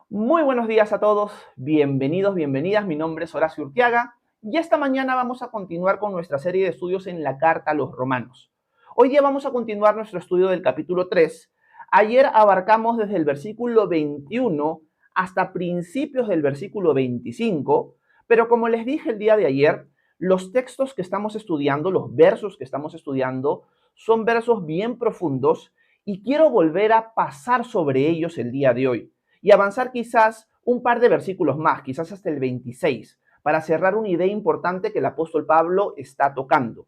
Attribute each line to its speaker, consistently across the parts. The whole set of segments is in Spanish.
Speaker 1: Muy buenos días a todos, bienvenidos, bienvenidas, mi nombre es Horacio Urquiaga y esta mañana vamos a continuar con nuestra serie de estudios en la Carta a los Romanos. Hoy día vamos a continuar nuestro estudio del capítulo 3. Ayer abarcamos desde el versículo 21 hasta principios del versículo 25, pero como les dije el día de ayer, los textos que estamos estudiando, los versos que estamos estudiando, son versos bien profundos y quiero volver a pasar sobre ellos el día de hoy y avanzar quizás un par de versículos más, quizás hasta el 26, para cerrar una idea importante que el apóstol Pablo está tocando.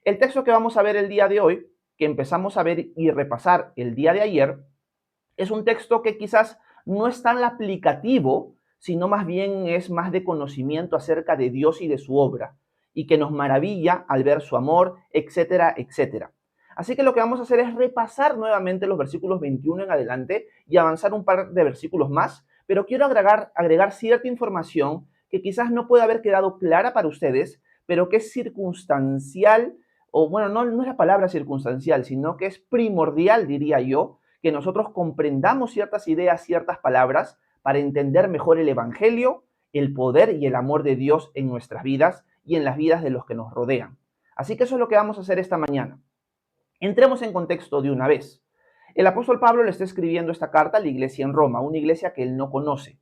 Speaker 1: El texto que vamos a ver el día de hoy, que empezamos a ver y repasar el día de ayer, es un texto que quizás no es tan aplicativo, sino más bien es más de conocimiento acerca de Dios y de su obra, y que nos maravilla al ver su amor, etcétera, etcétera. Así que lo que vamos a hacer es repasar nuevamente los versículos 21 en adelante y avanzar un par de versículos más, pero quiero agregar cierta información que quizás no pueda haber quedado clara para ustedes, pero que es circunstancial, o bueno, no es la palabra circunstancial, sino que es primordial, diría yo, que nosotros comprendamos ciertas ideas, ciertas palabras, para entender mejor el Evangelio, el poder y el amor de Dios en nuestras vidas y en las vidas de los que nos rodean. Así que eso es lo que vamos a hacer esta mañana. Entremos en contexto de una vez. El apóstol Pablo le está escribiendo esta carta a la iglesia en Roma, una iglesia que él no conoce.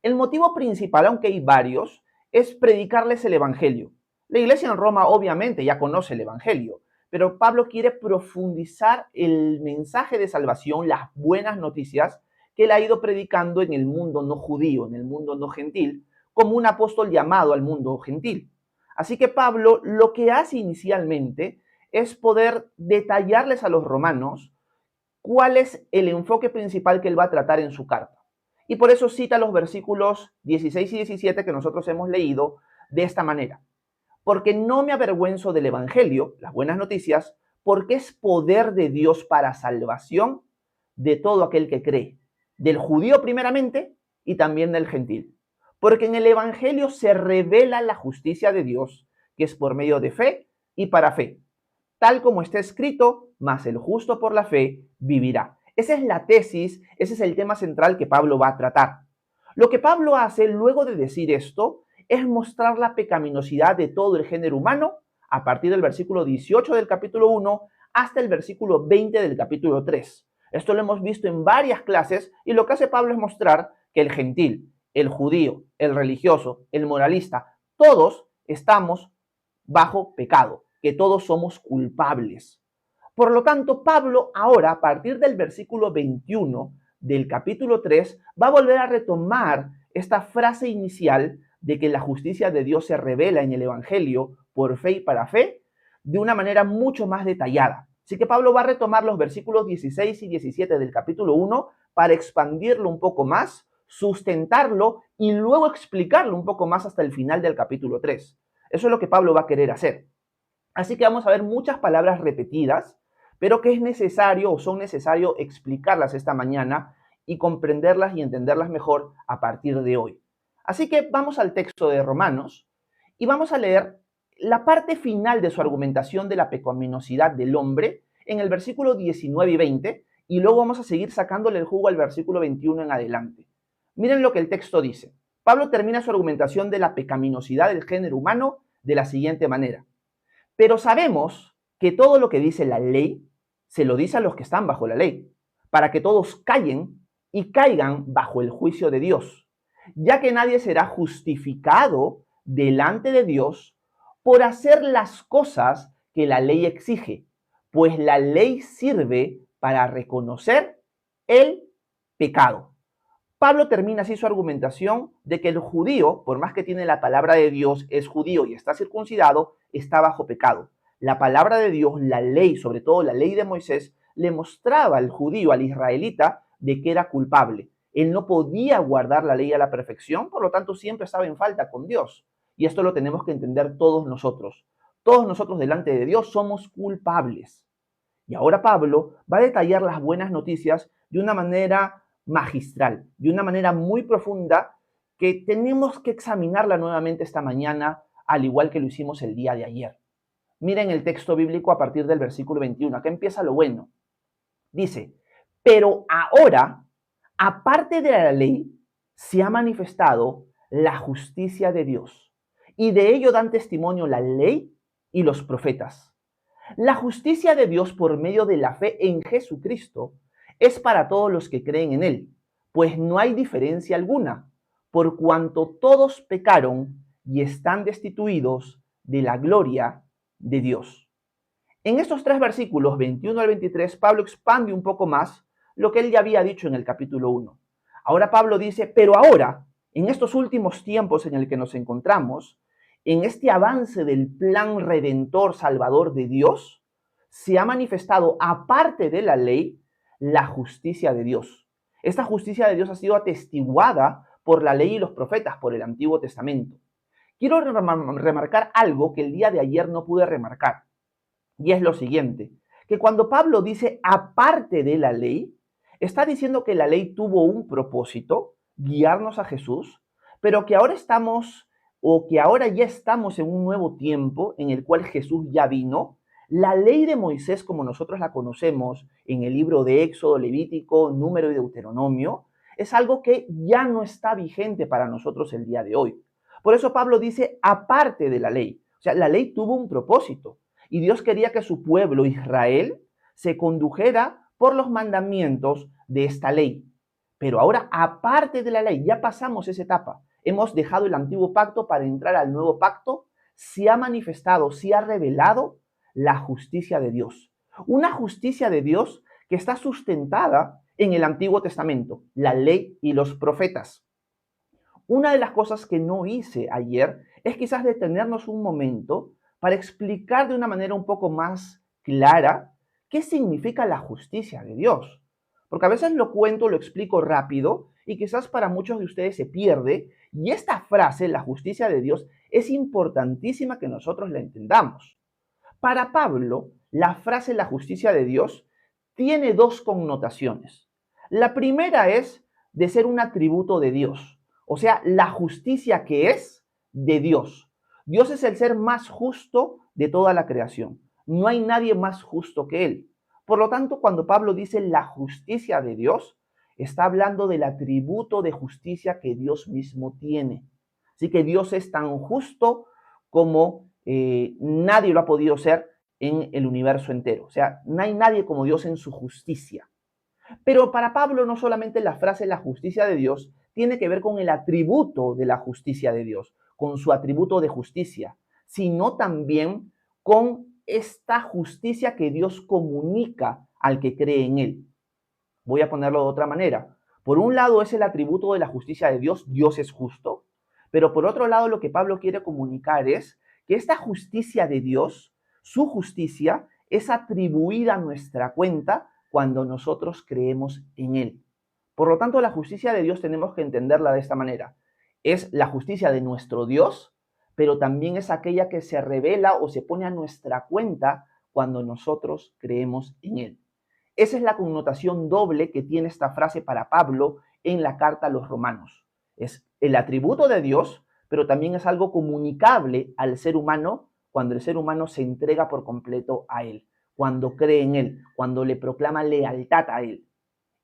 Speaker 1: El motivo principal, aunque hay varios, es predicarles el Evangelio. La iglesia en Roma obviamente ya conoce el Evangelio, pero Pablo quiere profundizar el mensaje de salvación, las buenas noticias que él ha ido predicando en el mundo no judío, en el mundo no gentil, como un apóstol llamado al mundo gentil. Así que Pablo lo que hace inicialmente es poder detallarles a los romanos cuál es el enfoque principal que él va a tratar en su carta. Y por eso cita los versículos 16 y 17 que nosotros hemos leído de esta manera. Porque no me avergüenzo del Evangelio, las buenas noticias, porque es poder de Dios para salvación de todo aquel que cree, del judío primeramente y también del gentil. Porque en el Evangelio se revela la justicia de Dios, que es por medio de fe y para fe, tal como está escrito, mas el justo por la fe vivirá. Esa es la tesis, ese es el tema central que Pablo va a tratar. Lo que Pablo hace luego de decir esto es mostrar la pecaminosidad de todo el género humano a partir del versículo 18 del capítulo 1 hasta el versículo 20 del capítulo 3. Esto lo hemos visto en varias clases y lo que hace Pablo es mostrar que el gentil, el judío, el religioso, el moralista, todos estamos bajo pecado, que todos somos culpables. Por lo tanto, Pablo ahora, a partir del versículo 21 del capítulo 3, va a volver a retomar esta frase inicial de que la justicia de Dios se revela en el Evangelio por fe y para fe de una manera mucho más detallada. Así que Pablo va a retomar los versículos 16 y 17 del capítulo 1 para expandirlo un poco más, sustentarlo y luego explicarlo un poco más hasta el final del capítulo 3. Eso es lo que Pablo va a querer hacer. Así que vamos a ver muchas palabras repetidas, pero que es necesario o son necesario explicarlas esta mañana y comprenderlas y entenderlas mejor a partir de hoy. Así que vamos al texto de Romanos y vamos a leer la parte final de su argumentación de la pecaminosidad del hombre en el versículo 19 y 20 y luego vamos a seguir sacándole el jugo al versículo 21 en adelante. Miren lo que el texto dice. Pablo termina su argumentación de la pecaminosidad del género humano de la siguiente manera. Pero sabemos que todo lo que dice la ley se lo dice a los que están bajo la ley, para que todos callen y caigan bajo el juicio de Dios, ya que nadie será justificado delante de Dios por hacer las cosas que la ley exige, pues la ley sirve para reconocer el pecado. Pablo termina así su argumentación de que el judío, por más que tiene la palabra de Dios, es judío y está circuncidado, está bajo pecado. La palabra de Dios, la ley, sobre todo la ley de Moisés, le mostraba al judío, al israelita, de que era culpable. Él no podía guardar la ley a la perfección, por lo tanto siempre estaba en falta con Dios. Y esto lo tenemos que entender todos nosotros. Todos nosotros delante de Dios somos culpables. Y ahora Pablo va a detallar las buenas noticias de una manera magistral, de una manera muy profunda que tenemos que examinarla nuevamente esta mañana, al igual que lo hicimos el día de ayer. Miren el texto bíblico a partir del versículo 21. Acá empieza lo bueno. Dice, pero ahora, aparte de la ley, se ha manifestado la justicia de Dios, y de ello dan testimonio la ley y los profetas. La justicia de Dios por medio de la fe en Jesucristo es para todos los que creen en Él, pues no hay diferencia alguna, por cuanto todos pecaron y están destituidos de la gloria de Dios. En estos tres versículos, 21 al 23, Pablo expande un poco más lo que él ya había dicho en el capítulo 1. Ahora Pablo dice, pero ahora, en estos últimos tiempos en el que nos encontramos, en este avance del plan redentor salvador de Dios, se ha manifestado, aparte de la ley, la justicia de Dios. Esta justicia de Dios ha sido atestiguada por la ley y los profetas, por el Antiguo Testamento. Quiero remarcar algo que el día de ayer no pude remarcar, y es lo siguiente, que cuando Pablo dice aparte de la ley, está diciendo que la ley tuvo un propósito, guiarnos a Jesús, pero que ahora ya estamos en un nuevo tiempo en el cual Jesús ya vino. La ley de Moisés, como nosotros la conocemos en el libro de Éxodo, Levítico, Número y Deuteronomio, es algo que ya no está vigente para nosotros el día de hoy. Por eso Pablo dice aparte de la ley. O sea, la ley tuvo un propósito y Dios quería que su pueblo, Israel, se condujera por los mandamientos de esta ley. Pero ahora, aparte de la ley, ya pasamos esa etapa. Hemos dejado el antiguo pacto para entrar al nuevo pacto. Se ha manifestado, se ha revelado la justicia de Dios. Una justicia de Dios que está sustentada en el Antiguo Testamento, la ley y los profetas. Una de las cosas que no hice ayer es quizás detenernos un momento para explicar de una manera un poco más clara qué significa la justicia de Dios. Porque a veces lo cuento, lo explico rápido y quizás para muchos de ustedes se pierde. Y esta frase, la justicia de Dios, es importantísima que nosotros la entendamos. Para Pablo, la frase la justicia de Dios tiene dos connotaciones. La primera es de ser un atributo de Dios, o sea, la justicia que es de Dios. Dios es el ser más justo de toda la creación. No hay nadie más justo que Él. Por lo tanto, cuando Pablo dice la justicia de Dios, está hablando del atributo de justicia que Dios mismo tiene. Así que Dios es tan justo como nadie lo ha podido ser en el universo entero. O sea, no hay nadie como Dios en su justicia. Pero para Pablo no solamente la frase la justicia de Dios tiene que ver con el atributo de la justicia de Dios, con su atributo de justicia, sino también con esta justicia que Dios comunica al que cree en Él. Voy a ponerlo de otra manera. Por un lado es el atributo de la justicia de Dios, Dios es justo, pero por otro lado lo que Pablo quiere comunicar es que esta justicia de Dios, su justicia, es atribuida a nuestra cuenta cuando nosotros creemos en Él. Por lo tanto, la justicia de Dios tenemos que entenderla de esta manera. Es la justicia de nuestro Dios, pero también es aquella que se revela o se pone a nuestra cuenta cuando nosotros creemos en Él. Esa es la connotación doble que tiene esta frase para Pablo en la carta a los Romanos. Es el atributo de Dios, pero también es algo comunicable al ser humano cuando el ser humano se entrega por completo a Él, cuando cree en Él, cuando le proclama lealtad a Él.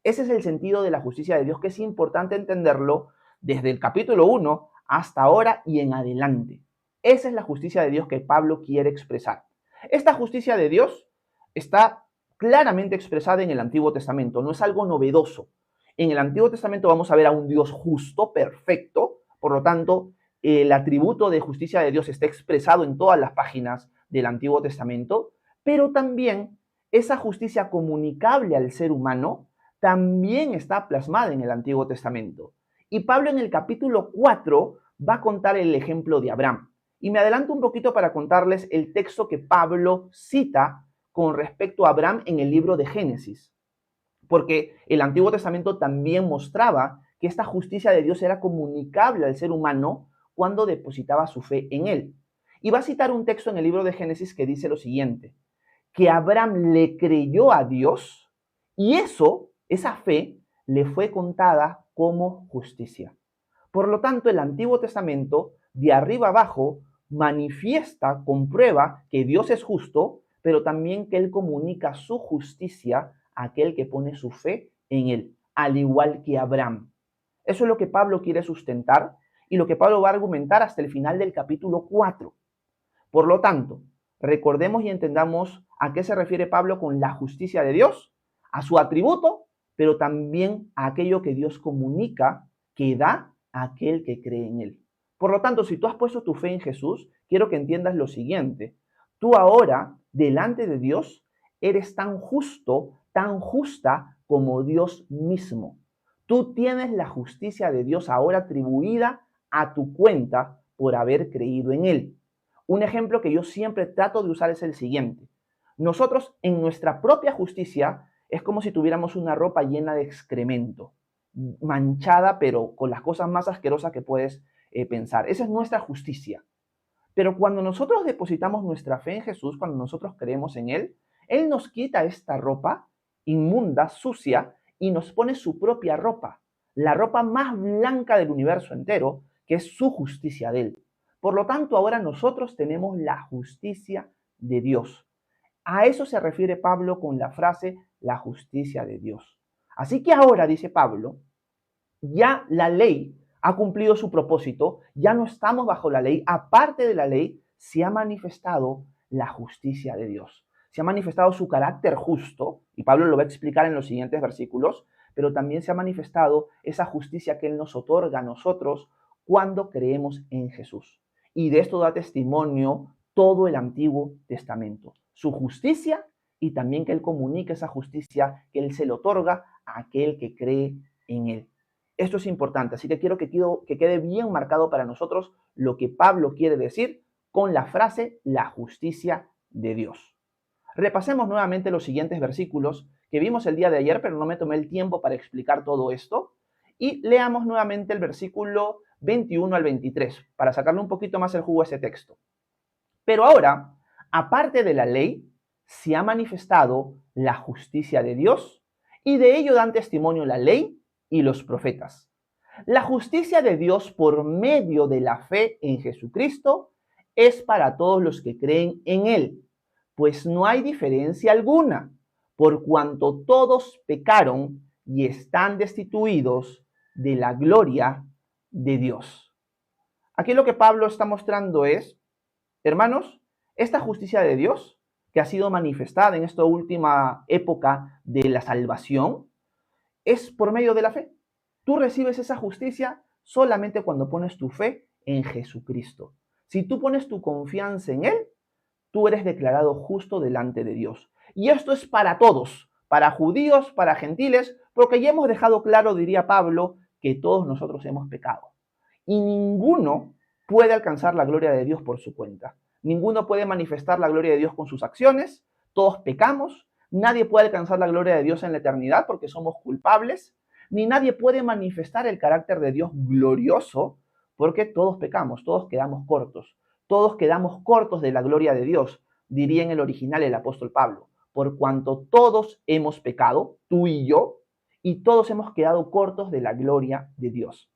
Speaker 1: Ese es el sentido de la justicia de Dios, que es importante entenderlo desde el capítulo 1 hasta ahora y en adelante. Esa es la justicia de Dios que Pablo quiere expresar. Esta justicia de Dios está claramente expresada en el Antiguo Testamento, no es algo novedoso. En el Antiguo Testamento vamos a ver a un Dios justo, perfecto, por lo tanto, el atributo de justicia de Dios está expresado en todas las páginas del Antiguo Testamento, pero también esa justicia comunicable al ser humano también está plasmada en el Antiguo Testamento. Y Pablo en el capítulo 4 va a contar el ejemplo de Abraham. Y me adelanto un poquito para contarles el texto que Pablo cita con respecto a Abraham en el libro de Génesis. Porque el Antiguo Testamento también mostraba que esta justicia de Dios era comunicable al ser humano cuando depositaba su fe en Él. Y va a citar un texto en el libro de Génesis que dice lo siguiente, que Abraham le creyó a Dios y esa fe, le fue contada como justicia. Por lo tanto, el Antiguo Testamento, de arriba abajo, manifiesta, comprueba que Dios es justo, pero también que Él comunica su justicia a aquel que pone su fe en Él, al igual que Abraham. Eso es lo que Pablo quiere sustentar y lo que Pablo va a argumentar hasta el final del capítulo 4. Por lo tanto, recordemos y entendamos a qué se refiere Pablo con la justicia de Dios, a su atributo, pero también a aquello que Dios comunica, que da a aquel que cree en él. Por lo tanto, si tú has puesto tu fe en Jesús, quiero que entiendas lo siguiente. Tú ahora, delante de Dios, eres tan justo, tan justa como Dios mismo. Tú tienes la justicia de Dios ahora atribuida a tu cuenta por haber creído en él. Un ejemplo que yo siempre trato de usar es el siguiente. Nosotros en nuestra propia justicia es como si tuviéramos una ropa llena de excremento, manchada, pero con las cosas más asquerosas que puedes pensar. Esa es nuestra justicia. Pero cuando nosotros depositamos nuestra fe en Jesús, cuando nosotros creemos en Él, Él nos quita esta ropa inmunda, sucia, y nos pone su propia ropa, la ropa más blanca del universo entero, que es su justicia de Él. Por lo tanto, ahora nosotros tenemos la justicia de Dios. A eso se refiere Pablo con la frase la justicia de Dios. Así que ahora, dice Pablo, ya la ley ha cumplido su propósito, ya no estamos bajo la ley, aparte de la ley se ha manifestado la justicia de Dios. Se ha manifestado su carácter justo, y Pablo lo va a explicar en los siguientes versículos, pero también se ha manifestado esa justicia que Él nos otorga a nosotros cuando creemos en Jesús. Y de esto da testimonio todo el Antiguo Testamento. Su justicia y también que Él comunique esa justicia que Él se le otorga a aquel que cree en Él. Esto es importante, así que quiero que quede bien marcado para nosotros lo que Pablo quiere decir con la frase la justicia de Dios. Repasemos nuevamente los siguientes versículos que vimos el día de ayer, pero no me tomé el tiempo para explicar todo esto. Y leamos nuevamente el versículo 21 al 23 para sacarle un poquito más el jugo a ese texto. Pero ahora, aparte de la ley, se ha manifestado la justicia de Dios y de ello dan testimonio la ley y los profetas. La justicia de Dios por medio de la fe en Jesucristo es para todos los que creen en Él, pues no hay diferencia alguna, por cuanto todos pecaron y están destituidos de la gloria de Dios. Aquí lo que Pablo está mostrando es, hermanos, esta justicia de Dios que ha sido manifestada en esta última época de la salvación es por medio de la fe. Tú recibes esa justicia solamente cuando pones tu fe en Jesucristo. Si tú pones tu confianza en Él, tú eres declarado justo delante de Dios. Y esto es para todos, para judíos, para gentiles, porque ya hemos dejado claro, diría Pablo, que todos nosotros hemos pecado. Y ninguno puede alcanzar la gloria de Dios por su cuenta. Ninguno puede manifestar la gloria de Dios con sus acciones. Todos pecamos. Nadie puede alcanzar la gloria de Dios en la eternidad porque somos culpables. Ni nadie puede manifestar el carácter de Dios glorioso porque todos pecamos, todos quedamos cortos. Todos quedamos cortos de la gloria de Dios, diría en el original el apóstol Pablo, por cuanto todos hemos pecado, tú y yo, y todos hemos quedado cortos de la gloria de Dios.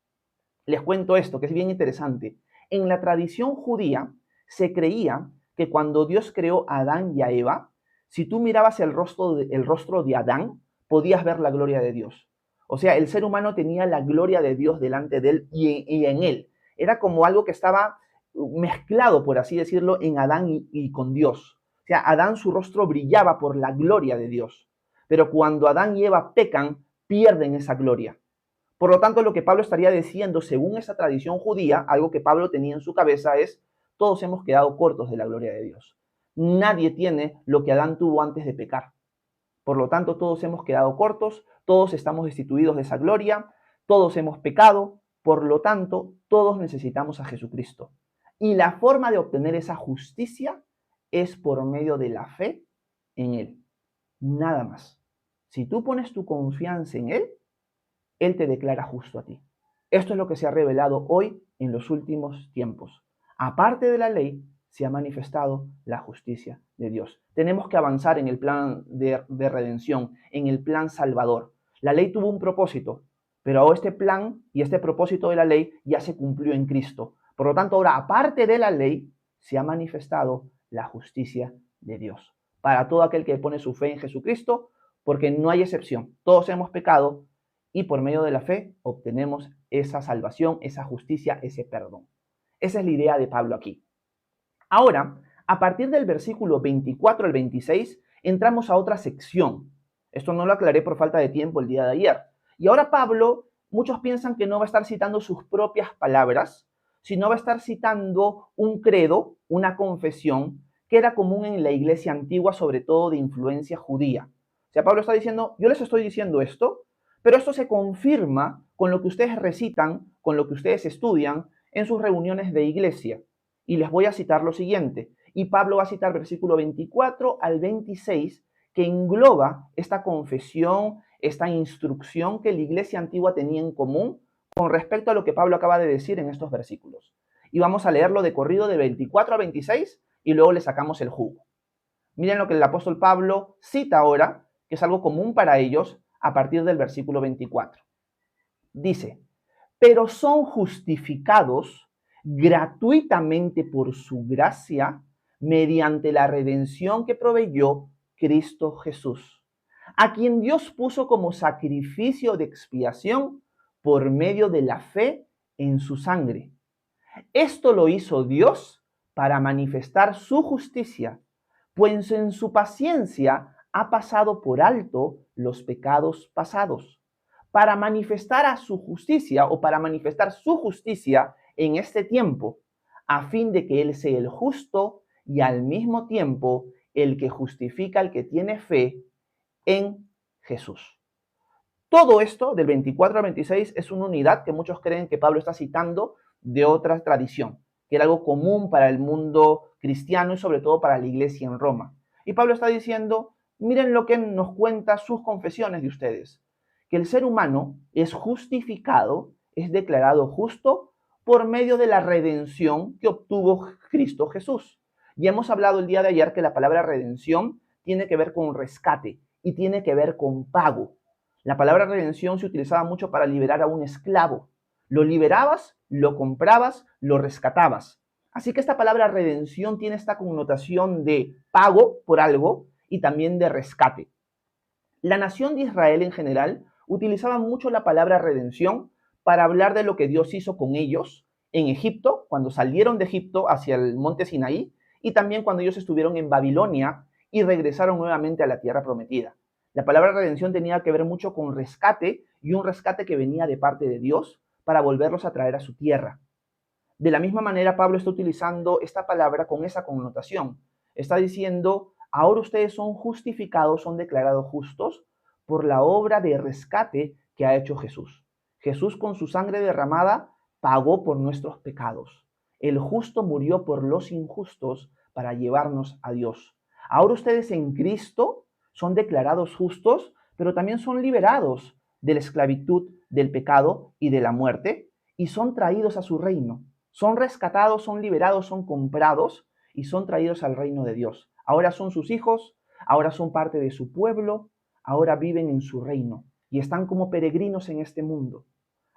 Speaker 1: Les cuento esto, que es bien interesante. En la tradición judía se creía que cuando Dios creó a Adán y a Eva, si tú mirabas el rostro de Adán, podías ver la gloria de Dios. O sea, el ser humano tenía la gloria de Dios delante de él y en él. Era como algo que estaba mezclado, por así decirlo, en Adán y con Dios. O sea, Adán su rostro brillaba por la gloria de Dios. Pero cuando Adán y Eva pecan, pierden esa gloria. Por lo tanto, lo que Pablo estaría diciendo, según esa tradición judía, algo que Pablo tenía en su cabeza es, todos hemos quedado cortos de la gloria de Dios. Nadie tiene lo que Adán tuvo antes de pecar. Por lo tanto, todos hemos quedado cortos, todos estamos destituidos de esa gloria, todos hemos pecado, por lo tanto, todos necesitamos a Jesucristo. Y la forma de obtener esa justicia es por medio de la fe en Él. Nada más. Si tú pones tu confianza en Él, Él te declara justo a ti. Esto es lo que se ha revelado hoy en los últimos tiempos. Aparte de la ley, se ha manifestado la justicia de Dios. Tenemos que avanzar en el plan de redención, en el plan salvador. La ley tuvo un propósito, pero este plan y este propósito de la ley ya se cumplió en Cristo. Por lo tanto, ahora, aparte de la ley, se ha manifestado la justicia de Dios. Para todo aquel que pone su fe en Jesucristo, porque no hay excepción. Todos hemos pecado y por medio de la fe obtenemos esa salvación, esa justicia, ese perdón. Esa es la idea de Pablo aquí. Ahora, a partir del versículo 24 al 26, entramos a otra sección. Esto no lo aclaré por falta de tiempo el día de ayer. Y ahora Pablo, muchos piensan que no va a estar citando sus propias palabras, sino va a estar citando un credo, una confesión, que era común en la iglesia antigua, sobre todo de influencia judía. O sea, Pablo está diciendo, yo les estoy diciendo esto, pero esto se confirma con lo que ustedes recitan, con lo que ustedes estudian en sus reuniones de iglesia. Y les voy a citar lo siguiente. Y Pablo va a citar versículo 24 al 26, que engloba esta confesión, esta instrucción que la iglesia antigua tenía en común con respecto a lo que Pablo acaba de decir en estos versículos. Y vamos a leerlo de corrido de 24 a 26 y luego le sacamos el jugo. Miren lo que el apóstol Pablo cita ahora, que es algo común para ellos, a partir del versículo 24. Dice, pero son justificados gratuitamente por su gracia mediante la redención que proveyó Cristo Jesús, a quien Dios puso como sacrificio de expiación por medio de la fe en su sangre. Esto lo hizo Dios para manifestar su justicia, pues en su paciencia ha pasado por alto los pecados pasados, para manifestar a su justicia o para manifestar su justicia en este tiempo, a fin de que Él sea el justo y al mismo tiempo el que justifica al que tiene fe en Jesús. Todo esto del 24 al 26 es una unidad que muchos creen que Pablo está citando de otra tradición, que era algo común para el mundo cristiano y sobre todo para la iglesia en Roma. Y Pablo está diciendo, miren lo que nos cuenta sus confesiones de ustedes, que el ser humano es justificado, es declarado justo por medio de la redención que obtuvo Cristo Jesús. Y hemos hablado el día de ayer que la palabra redención tiene que ver con rescate y tiene que ver con pago. La palabra redención se utilizaba mucho para liberar a un esclavo. Lo liberabas, lo comprabas, lo rescatabas. Así que esta palabra redención tiene esta connotación de pago por algo y también de rescate. La nación de Israel en general utilizaba mucho la palabra redención para hablar de lo que Dios hizo con ellos en Egipto, cuando salieron de Egipto hacia el monte Sinaí, y también cuando ellos estuvieron en Babilonia y regresaron nuevamente a la tierra prometida. La palabra redención tenía que ver mucho con rescate y un rescate que venía de parte de Dios para volverlos a traer a su tierra. De la misma manera, Pablo está utilizando esta palabra con esa connotación. Está diciendo, ahora ustedes son justificados, son declarados justos por la obra de rescate que ha hecho Jesús. Jesús con su sangre derramada pagó por nuestros pecados. El justo murió por los injustos para llevarnos a Dios. Ahora ustedes en Cristo son declarados justos, pero también son liberados de la esclavitud, del pecado y de la muerte, y son traídos a su reino. Son rescatados, son liberados, son comprados y son traídos al reino de Dios. Ahora son sus hijos, ahora son parte de su pueblo, ahora viven en su reino y están como peregrinos en este mundo.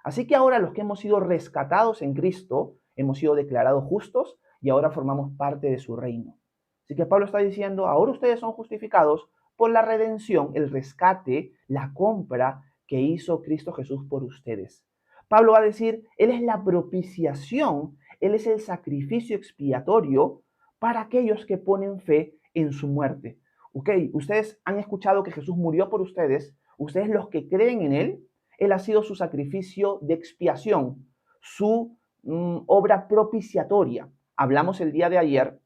Speaker 1: Así que ahora los que hemos sido rescatados en Cristo, hemos sido declarados justos y ahora formamos parte de su reino. Así que Pablo está diciendo, ahora ustedes son justificados por la redención, el rescate, la compra que hizo Cristo Jesús por ustedes. Pablo va a decir, Él es la propiciación, Él es el sacrificio expiatorio para aquellos que ponen fe en su muerte. Ok, ustedes han escuchado que Jesús murió por ustedes, ustedes los que creen en Él ha sido su sacrificio de expiación, su obra propiciatoria. Hablamos el día de ayer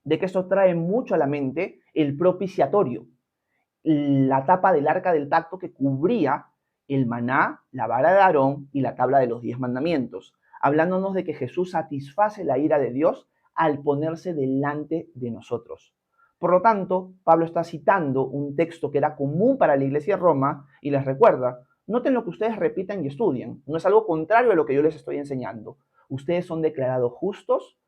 Speaker 1: de que esto trae mucho a la mente el propiciatorio, la tapa del arca del pacto que cubría el maná, la vara de Aarón y la tabla de los 10 mandamientos, hablándonos de que Jesús satisface la ira de Dios al ponerse delante de nosotros. Por lo tanto, Pablo está citando un texto que era común para la iglesia de Roma y les recuerda, noten lo que ustedes repiten y estudien, no es algo contrario a lo que yo les estoy enseñando. Ustedes son declarados justos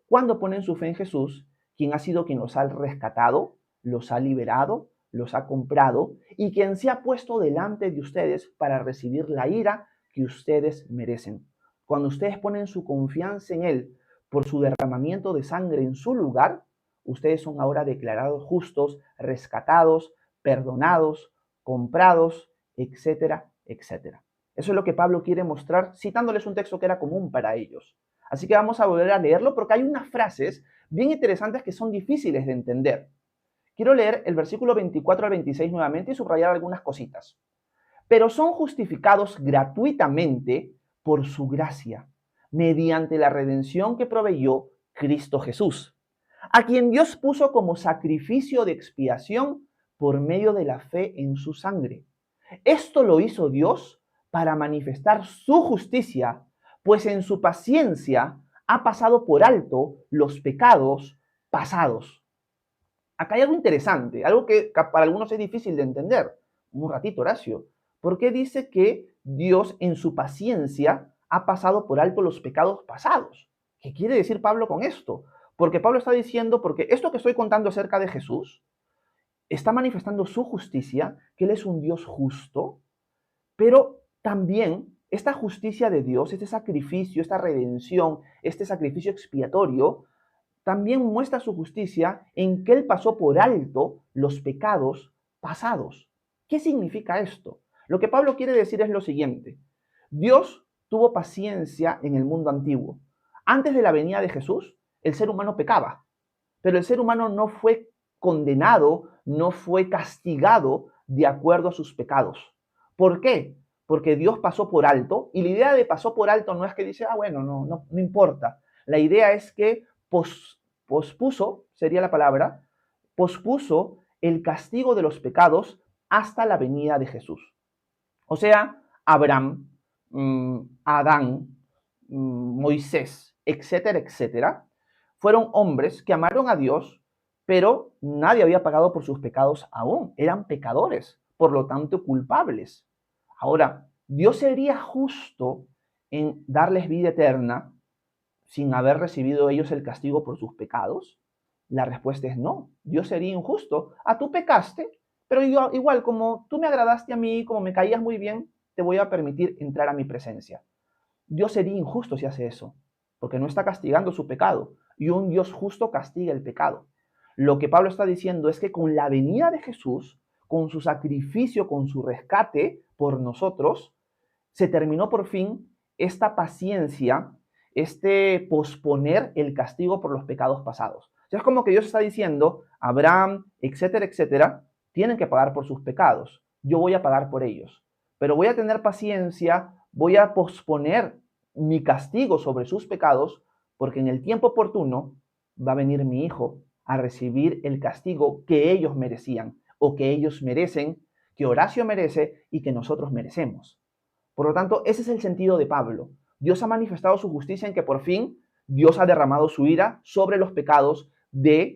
Speaker 1: cuando ponen su fe en Jesús, quien ha sido quien los ha rescatado, los ha liberado, los ha comprado y quien se ha puesto delante de ustedes para recibir la ira que ustedes merecen. Cuando ustedes ponen su confianza en Él por su derramamiento de sangre en su lugar, ustedes son ahora declarados justos, rescatados, perdonados, comprados, etcétera, etcétera. Eso es lo que Pablo quiere mostrar citándoles un texto que era común para ellos. Así que vamos a volver a leerlo porque hay unas frases bien interesantes que son difíciles de entender. Quiero leer el versículo 24 al 26 nuevamente y subrayar algunas cositas. Pero son justificados gratuitamente por su gracia, mediante la redención que proveyó Cristo Jesús, a quien Dios puso como sacrificio de expiación por medio de la fe en su sangre. Esto lo hizo Dios para manifestar su justicia, pues en su paciencia ha pasado por alto los pecados pasados. Acá hay algo interesante, algo que para algunos es difícil de entender. Un ratito, Horacio. ¿Por qué dice que Dios en su paciencia ha pasado por alto los pecados pasados? ¿Qué quiere decir Pablo con esto? Porque Pablo está diciendo, porque esto que estoy contando acerca de Jesús está manifestando su justicia, que Él es un Dios justo, pero también esta justicia de Dios, este sacrificio, esta redención, este sacrificio expiatorio, también muestra su justicia en que Él pasó por alto los pecados pasados. ¿Qué significa esto? Lo que Pablo quiere decir es lo siguiente. Dios tuvo paciencia en el mundo antiguo. Antes de la venida de Jesús, el ser humano pecaba, pero el ser humano no fue condenado, no fue castigado de acuerdo a sus pecados. ¿Por qué? Porque Dios pasó por alto, y la idea de pasó por alto no es que dice, bueno, no importa. La idea es que pospuso, sería la palabra, pospuso el castigo de los pecados hasta la venida de Jesús. O sea, Abraham, Adán, Moisés, etcétera, etcétera, fueron hombres que amaron a Dios, pero nadie había pagado por sus pecados aún. Eran pecadores, por lo tanto culpables. Ahora, ¿Dios sería justo en darles vida eterna sin haber recibido ellos el castigo por sus pecados? La respuesta es no. Dios sería injusto. Tú pecaste, pero igual como tú me agradaste a mí, como me caías muy bien, te voy a permitir entrar a mi presencia. Dios sería injusto si hace eso, porque no está castigando su pecado, y un Dios justo castiga el pecado. Lo que Pablo está diciendo es que con la venida de Jesús, con su sacrificio, con su rescate por nosotros, se terminó por fin esta paciencia, este posponer el castigo por los pecados pasados. O sea, es como que Dios está diciendo, Abraham, etcétera, etcétera, tienen que pagar por sus pecados. Yo voy a pagar por ellos, pero voy a tener paciencia, voy a posponer mi castigo sobre sus pecados, porque en el tiempo oportuno va a venir mi hijo a recibir el castigo que ellos merecían, o que ellos merecen, que Horacio merece y que nosotros merecemos. Por lo tanto, ese es el sentido de Pablo. Dios ha manifestado su justicia en que por fin Dios ha derramado su ira sobre los pecados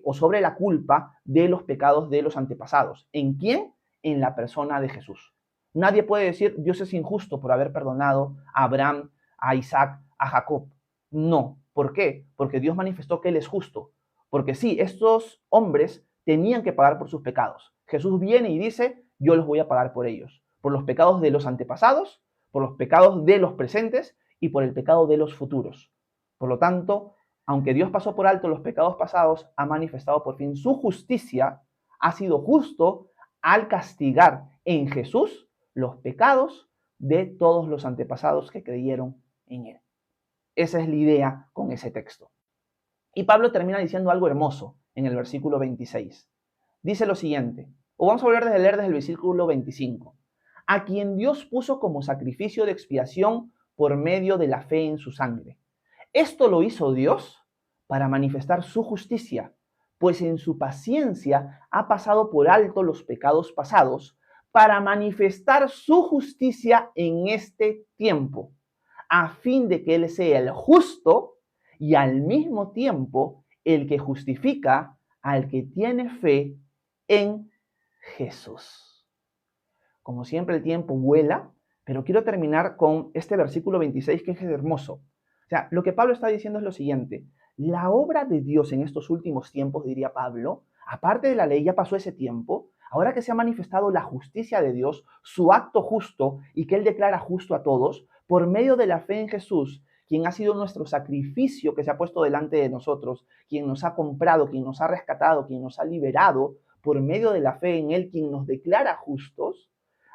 Speaker 1: o sobre la culpa de los pecados de los antepasados. ¿En quién? En la persona de Jesús. Nadie puede decir Dios es injusto por haber perdonado a Abraham, a Isaac, a Jacob. No. ¿Por qué? Porque Dios manifestó que Él es justo. Porque sí, estos hombres tenían que pagar por sus pecados. Jesús viene y dice, yo los voy a pagar por ellos. Por los pecados de los antepasados, por los pecados de los presentes y por el pecado de los futuros. Por lo tanto, aunque Dios pasó por alto los pecados pasados, ha manifestado por fin su justicia, ha sido justo al castigar en Jesús los pecados de todos los antepasados que creyeron en Él. Esa es la idea con ese texto. Y Pablo termina diciendo algo hermoso en el versículo 26. Dice lo siguiente, o vamos a volver a leer desde el versículo 25. A quien Dios puso como sacrificio de expiación por medio de la fe en su sangre. Esto lo hizo Dios para manifestar su justicia, pues en su paciencia ha pasado por alto los pecados pasados, para manifestar su justicia en este tiempo, a fin de que Él sea el justo y al mismo tiempo el que justifica al que tiene fe en Jesús. Como siempre el tiempo vuela, pero quiero terminar con este versículo 26 que es hermoso. O sea, lo que Pablo está diciendo es lo siguiente. La obra de Dios en estos últimos tiempos, diría Pablo, aparte de la ley, ya pasó ese tiempo. Ahora que se ha manifestado la justicia de Dios, su acto justo y que Él declara justo a todos, por medio de la fe en Jesús, quien ha sido nuestro sacrificio que se ha puesto delante de nosotros, quien nos ha comprado, quien nos ha rescatado, quien nos ha liberado, por medio de la fe en Él, quien nos declara justos.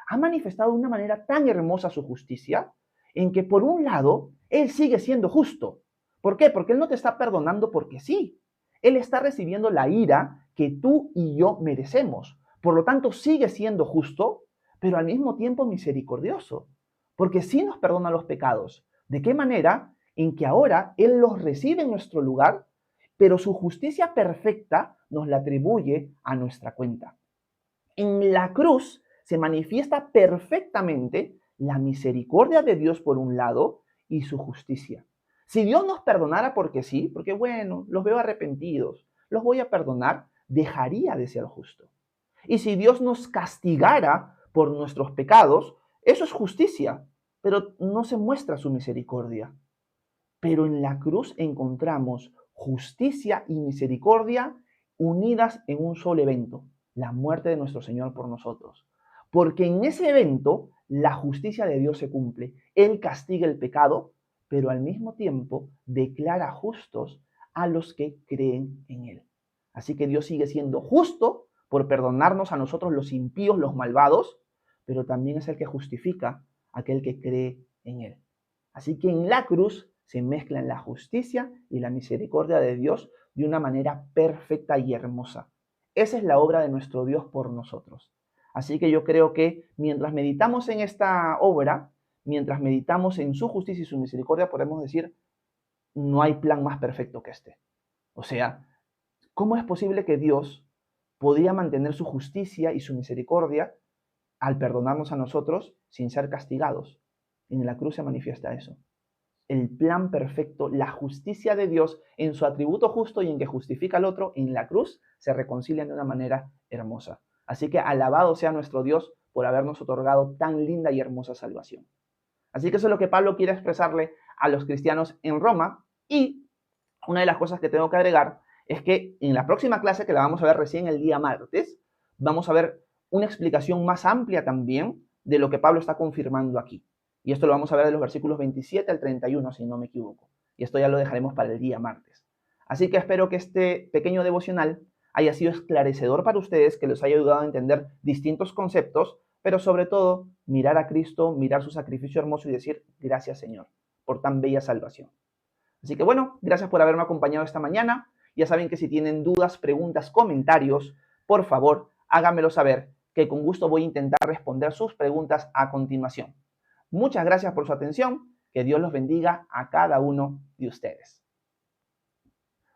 Speaker 1: ha manifestado de una manera tan hermosa su justicia, en que por un lado, Él sigue siendo justo. ¿Por qué? Porque Él no te está perdonando porque sí. Él está recibiendo la ira que tú y yo merecemos. Por lo tanto, sigue siendo justo, pero al mismo tiempo misericordioso, porque sí nos perdona los pecados. ¿De qué manera? En que ahora Él los recibe en nuestro lugar, pero su justicia perfecta nos la atribuye a nuestra cuenta. En la cruz se manifiesta perfectamente la misericordia de Dios por un lado y su justicia. Si Dios nos perdonara porque sí, porque bueno, los veo arrepentidos, los voy a perdonar, dejaría de ser justo. Y si Dios nos castigara por nuestros pecados, eso es justicia, pero no se muestra su misericordia. Pero en la cruz encontramos justicia y misericordia unidas en un solo evento, la muerte de nuestro Señor por nosotros. Porque en ese evento la justicia de Dios se cumple. Él castiga el pecado, pero al mismo tiempo declara justos a los que creen en Él. Así que Dios sigue siendo justo por perdonarnos a nosotros los impíos, los malvados, pero también es el que justifica a aquel que cree en Él. Así que en la cruz se mezclan la justicia y la misericordia de Dios de una manera perfecta y hermosa. Esa es la obra de nuestro Dios por nosotros. Así que yo creo que mientras meditamos en esta obra, mientras meditamos en su justicia y su misericordia, podemos decir, no hay plan más perfecto que este. O sea, ¿cómo es posible que Dios podía mantener su justicia y su misericordia al perdonarnos a nosotros sin ser castigados? En la cruz se manifiesta eso. El plan perfecto, la justicia de Dios en su atributo justo y en que justifica al otro, en la cruz se reconcilian de una manera hermosa. Así que alabado sea nuestro Dios por habernos otorgado tan linda y hermosa salvación. Así que eso es lo que Pablo quiere expresarle a los cristianos en Roma. Y una de las cosas que tengo que agregar es que en la próxima clase, que la vamos a ver recién el día martes, vamos a ver una explicación más amplia también de lo que Pablo está confirmando aquí. Y esto lo vamos a ver de los versículos 27 al 31, si no me equivoco. Y esto ya lo dejaremos para el día martes. Así que espero que este pequeño devocional haya sido esclarecedor para ustedes, que les haya ayudado a entender distintos conceptos, pero sobre todo mirar a Cristo, mirar su sacrificio hermoso y decir, gracias Señor, por tan bella salvación. Así que bueno, gracias por haberme acompañado esta mañana. Ya saben que si tienen dudas, preguntas, comentarios, por favor, háganmelo saber, que con gusto voy a intentar responder sus preguntas a continuación. Muchas gracias por su atención. Que Dios los bendiga a cada uno de ustedes.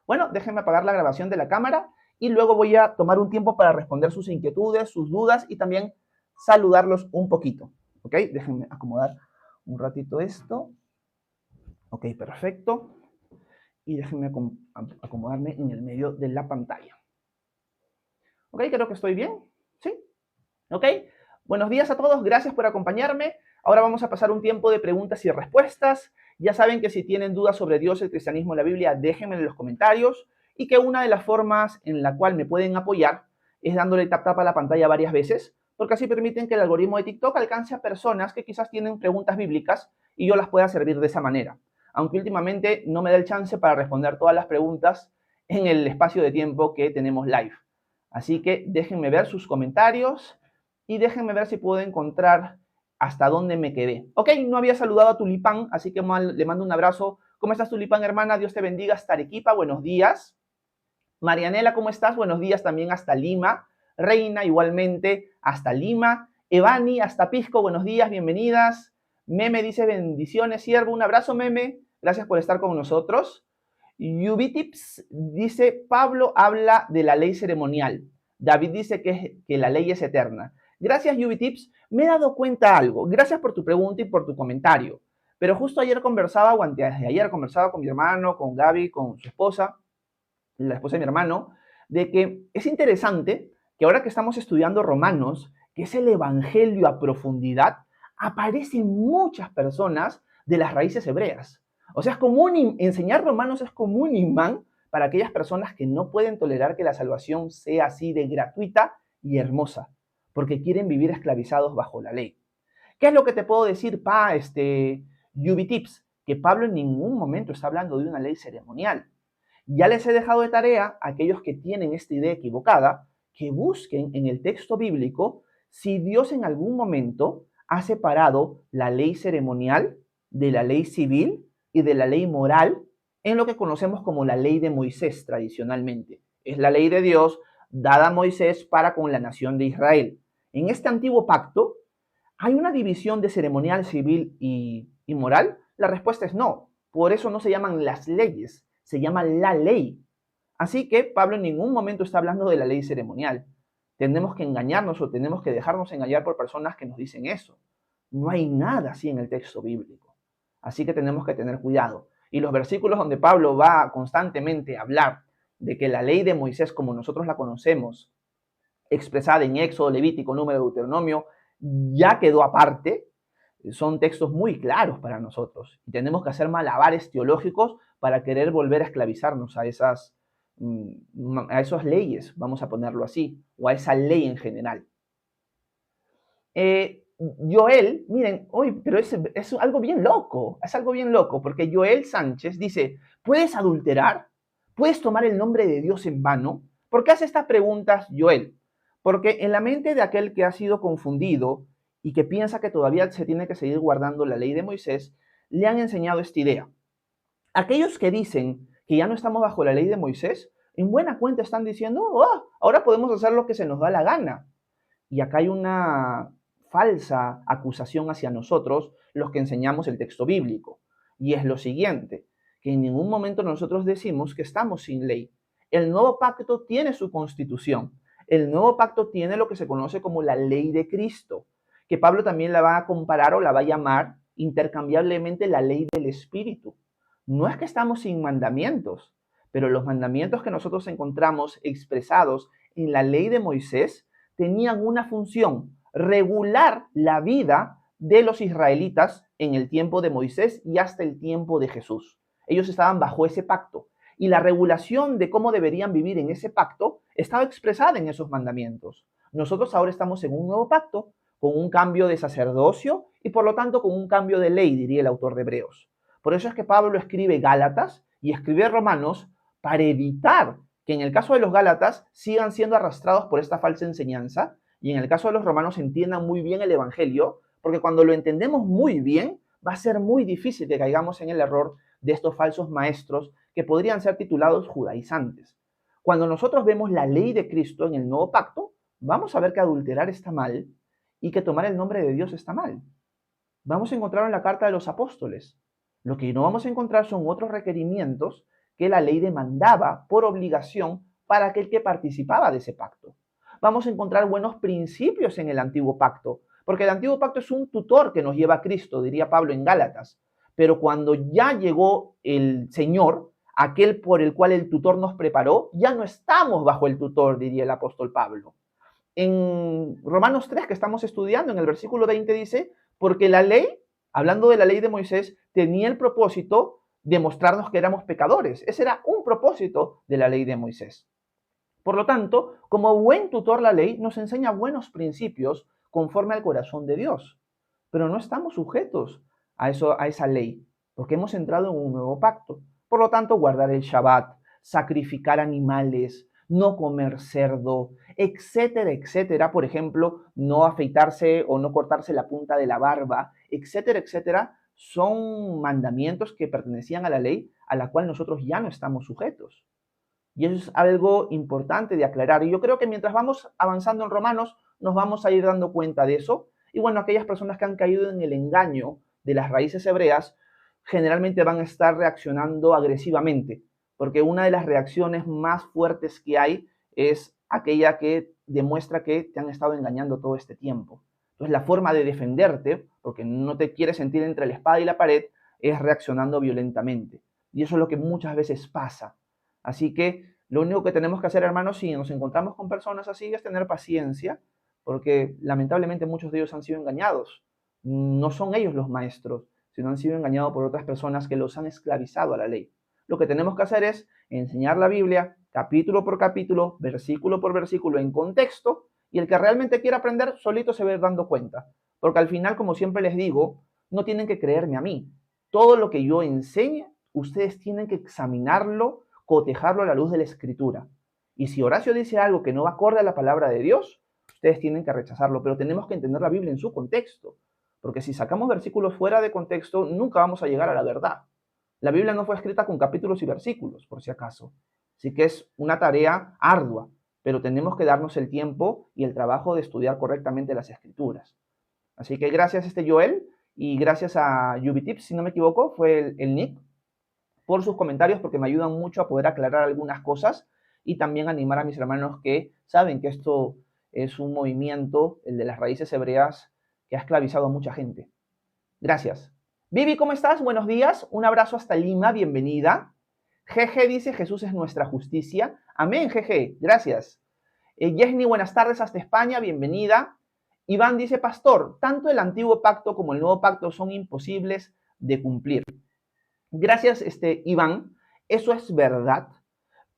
Speaker 1: Bueno, déjenme apagar la grabación de la cámara y luego voy a tomar un tiempo para responder sus inquietudes, sus dudas y también saludarlos un poquito. ¿Ok? Déjenme acomodar un ratito esto. Ok, perfecto. Y déjenme acomodarme en el medio de la pantalla. Ok, creo que estoy bien. ¿Sí? Ok. Buenos días a todos. Gracias por acompañarme. Ahora vamos a pasar un tiempo de preguntas y respuestas. Ya saben que si tienen dudas sobre Dios, el cristianismo y la Biblia, déjenme en los comentarios y que una de las formas en la cual me pueden apoyar es dándole tap tap a la pantalla varias veces, porque así permiten que el algoritmo de TikTok alcance a personas que quizás tienen preguntas bíblicas y yo las pueda servir de esa manera. Aunque últimamente no me da el chance para responder todas las preguntas en el espacio de tiempo que tenemos live. Así que déjenme ver sus comentarios y déjenme ver si puedo encontrar hasta dónde me quedé. Ok, no había saludado a Tulipán, así que le mando un abrazo. ¿Cómo estás, Tulipán, hermana? Dios te bendiga hasta Arequipa. Buenos días. Marianela, ¿cómo estás? Buenos días también hasta Lima. Reina, igualmente, hasta Lima. Evani, hasta Pisco. Buenos días, bienvenidas. Meme dice bendiciones, siervo. Un abrazo, Meme. Gracias por estar con nosotros. Yubitips dice, Pablo habla de la ley ceremonial. David dice que la ley es eterna. Gracias, Yubitips. Me he dado cuenta algo. Gracias por tu pregunta y por tu comentario. Pero justo ayer conversaba, o antes de ayer conversaba con mi hermano, con Gaby, con su esposa, la esposa de mi hermano, de que es interesante que ahora que estamos estudiando Romanos, que es el evangelio a profundidad, aparecen muchas personas de las raíces hebreas. O sea, es como enseñar Romanos es como un imán para aquellas personas que no pueden tolerar que la salvación sea así de gratuita y hermosa, porque quieren vivir esclavizados bajo la ley. ¿Qué es lo que te puedo decir, Yubitips? Que Pablo en ningún momento está hablando de una ley ceremonial. Ya les he dejado de tarea a aquellos que tienen esta idea equivocada que busquen en el texto bíblico si Dios en algún momento ha separado la ley ceremonial de la ley civil y de la ley moral en lo que conocemos como la ley de Moisés tradicionalmente. Es la ley de Dios dada a Moisés para con la nación de Israel. En este antiguo pacto, ¿hay una división de ceremonial, civil y moral? La respuesta es no. Por eso no se llaman las leyes, se llama la ley. Así que Pablo en ningún momento está hablando de la ley ceremonial. Tenemos que engañarnos o tenemos que dejarnos engañar por personas que nos dicen eso. No hay nada así en el texto bíblico. Así que tenemos que tener cuidado. Y los versículos donde Pablo va constantemente a hablar de que la ley de Moisés, como nosotros la conocemos, expresada en Éxodo, Levítico, Número, Deuteronomio, ya quedó aparte, son textos muy claros para nosotros. Y tenemos que hacer malabares teológicos para querer volver a esclavizarnos a esas leyes, vamos a ponerlo así, o a esa ley en general. Joel, miren, hoy, pero es algo bien loco, porque Joel Sánchez dice, ¿puedes adulterar? ¿Puedes tomar el nombre de Dios en vano? ¿Por qué hace estas preguntas Joel? Porque en la mente de aquel que ha sido confundido y que piensa que todavía se tiene que seguir guardando la ley de Moisés, le han enseñado esta idea. Aquellos que dicen que ya no estamos bajo la ley de Moisés, en buena cuenta están diciendo, oh, ahora podemos hacer lo que se nos da la gana. Y acá hay una falsa acusación hacia nosotros, los que enseñamos el texto bíblico. Y es lo siguiente, que en ningún momento nosotros decimos que estamos sin ley. El nuevo pacto tiene su constitución. El nuevo pacto tiene lo que se conoce como la ley de Cristo, que Pablo también la va a comparar o la va a llamar intercambiablemente la ley del Espíritu. No es que estamos sin mandamientos, pero los mandamientos que nosotros encontramos expresados en la ley de Moisés tenían una función, regular la vida de los israelitas en el tiempo de Moisés y hasta el tiempo de Jesús. Ellos estaban bajo ese pacto y la regulación de cómo deberían vivir en ese pacto estaba expresada en esos mandamientos. Nosotros ahora estamos en un nuevo pacto con un cambio de sacerdocio y por lo tanto con un cambio de ley, diría el autor de Hebreos. Por eso es que Pablo escribe Gálatas y escribe Romanos para evitar que en el caso de los Gálatas sigan siendo arrastrados por esta falsa enseñanza y en el caso de los romanos entiendan muy bien el Evangelio, porque cuando lo entendemos muy bien, va a ser muy difícil que caigamos en el error de estos falsos maestros que podrían ser titulados judaizantes. Cuando nosotros vemos la ley de Cristo en el nuevo pacto, vamos a ver que adulterar está mal y que tomar el nombre de Dios está mal. Vamos a encontrar en la carta de los apóstoles. Lo que no vamos a encontrar son otros requerimientos que la ley demandaba por obligación para aquel que participaba de ese pacto. Vamos a encontrar buenos principios en el antiguo pacto, porque el antiguo pacto es un tutor que nos lleva a Cristo, diría Pablo en Gálatas. Pero cuando ya llegó el Señor, aquel por el cual el tutor nos preparó, ya no estamos bajo el tutor, diría el apóstol Pablo. En Romanos 3, que estamos estudiando, en el versículo 20 dice, porque la ley, hablando de la ley de Moisés, tenía el propósito de mostrarnos que éramos pecadores. Ese era un propósito de la ley de Moisés. Por lo tanto, como buen tutor, la ley nos enseña buenos principios conforme al corazón de Dios. Pero no estamos sujetos a esa ley, porque hemos entrado en un nuevo pacto. Por lo tanto, guardar el Shabbat, sacrificar animales, no comer cerdo, etcétera, etcétera. Por ejemplo, no afeitarse o no cortarse la punta de la barba, etcétera, etcétera. Son mandamientos que pertenecían a la ley a la cual nosotros ya no estamos sujetos. Y eso es algo importante de aclarar. Y yo creo que mientras vamos avanzando en Romanos, nos vamos a ir dando cuenta de eso. Y bueno, aquellas personas que han caído en el engaño de las raíces hebreas, generalmente van a estar reaccionando agresivamente, porque una de las reacciones más fuertes que hay es aquella que demuestra que te han estado engañando todo este tiempo. Entonces, la forma de defenderte, porque no te quieres sentir entre la espada y la pared, es reaccionando violentamente. Y eso es lo que muchas veces pasa. Así que lo único que tenemos que hacer, hermanos, si nos encontramos con personas así, es tener paciencia, porque lamentablemente muchos de ellos han sido engañados. No son ellos los maestros, sino han sido engañados por otras personas que los han esclavizado a la ley. Lo que tenemos que hacer es enseñar la Biblia capítulo por capítulo, versículo por versículo, en contexto, y el que realmente quiera aprender solito se va a ir dando cuenta. Porque al final, como siempre les digo, no tienen que creerme a mí. Todo lo que yo enseñe, ustedes tienen que examinarlo, cotejarlo a la luz de la Escritura. Y si Horacio dice algo que no va acorde a la palabra de Dios, ustedes tienen que rechazarlo, pero tenemos que entender la Biblia en su contexto, porque si sacamos versículos fuera de contexto, nunca vamos a llegar a la verdad. La Biblia no fue escrita con capítulos y versículos, por si acaso. Así que es una tarea ardua, pero tenemos que darnos el tiempo y el trabajo de estudiar correctamente las Escrituras. Así que gracias Joel y gracias a Yubitips, si no me equivoco, fue el nick, por sus comentarios, porque me ayudan mucho a poder aclarar algunas cosas y también animar a mis hermanos que saben que esto es un movimiento, el de las raíces hebreas, que ha esclavizado a mucha gente. Gracias. Vivi, ¿cómo estás? Buenos días. Un abrazo hasta Lima. Bienvenida. GG dice, Jesús es nuestra justicia. Amén, GG. Gracias. Yesni, buenas tardes hasta España. Bienvenida. Iván dice, pastor, tanto el antiguo pacto como el nuevo pacto son imposibles de cumplir. Gracias, Iván. Eso es verdad.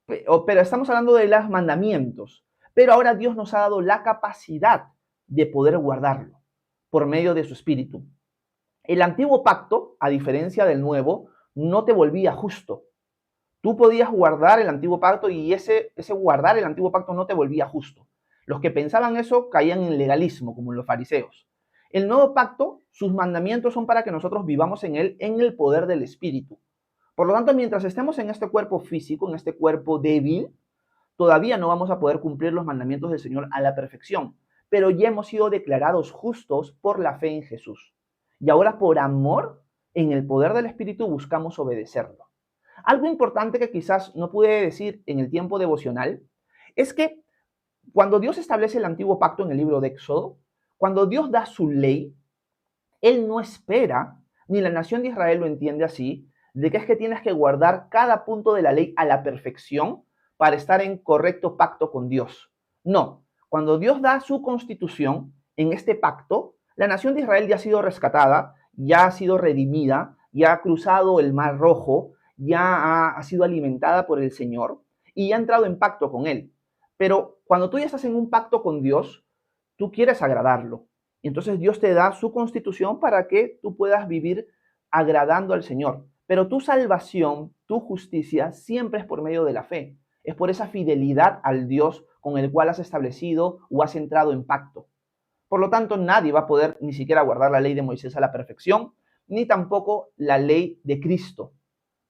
Speaker 1: Pero estamos hablando de los mandamientos. Pero ahora Dios nos ha dado la capacidad de poder guardarlo por medio de su Espíritu. El antiguo pacto, a diferencia del nuevo, no te volvía justo. Tú podías guardar el antiguo pacto y ese guardar el antiguo pacto no te volvía justo. Los que pensaban eso caían en legalismo, como los fariseos. El nuevo pacto, sus mandamientos son para que nosotros vivamos en él, en el poder del Espíritu. Por lo tanto, mientras estemos en este cuerpo físico, en este cuerpo débil, todavía no vamos a poder cumplir los mandamientos del Señor a la perfección. Pero ya hemos sido declarados justos por la fe en Jesús. Y ahora por amor, en el poder del Espíritu, buscamos obedecerlo. Algo importante que quizás no pude decir en el tiempo devocional es que cuando Dios establece el antiguo pacto en el libro de Éxodo, cuando Dios da su ley, Él no espera, ni la nación de Israel lo entiende así, de que es que tienes que guardar cada punto de la ley a la perfección para estar en correcto pacto con Dios. No, cuando Dios da su constitución en este pacto, la nación de Israel ya ha sido rescatada, ya ha sido redimida, ya ha cruzado el Mar Rojo, ya ha sido alimentada por el Señor y ya ha entrado en pacto con Él. Pero cuando tú ya estás en un pacto con Dios, tú quieres agradarlo. Entonces Dios te da su constitución para que tú puedas vivir agradando al Señor. Pero tu salvación, tu justicia, siempre es por medio de la fe. Es por esa fidelidad al Dios con el cual has establecido o has entrado en pacto. Por lo tanto, nadie va a poder ni siquiera guardar la ley de Moisés a la perfección, ni tampoco la ley de Cristo.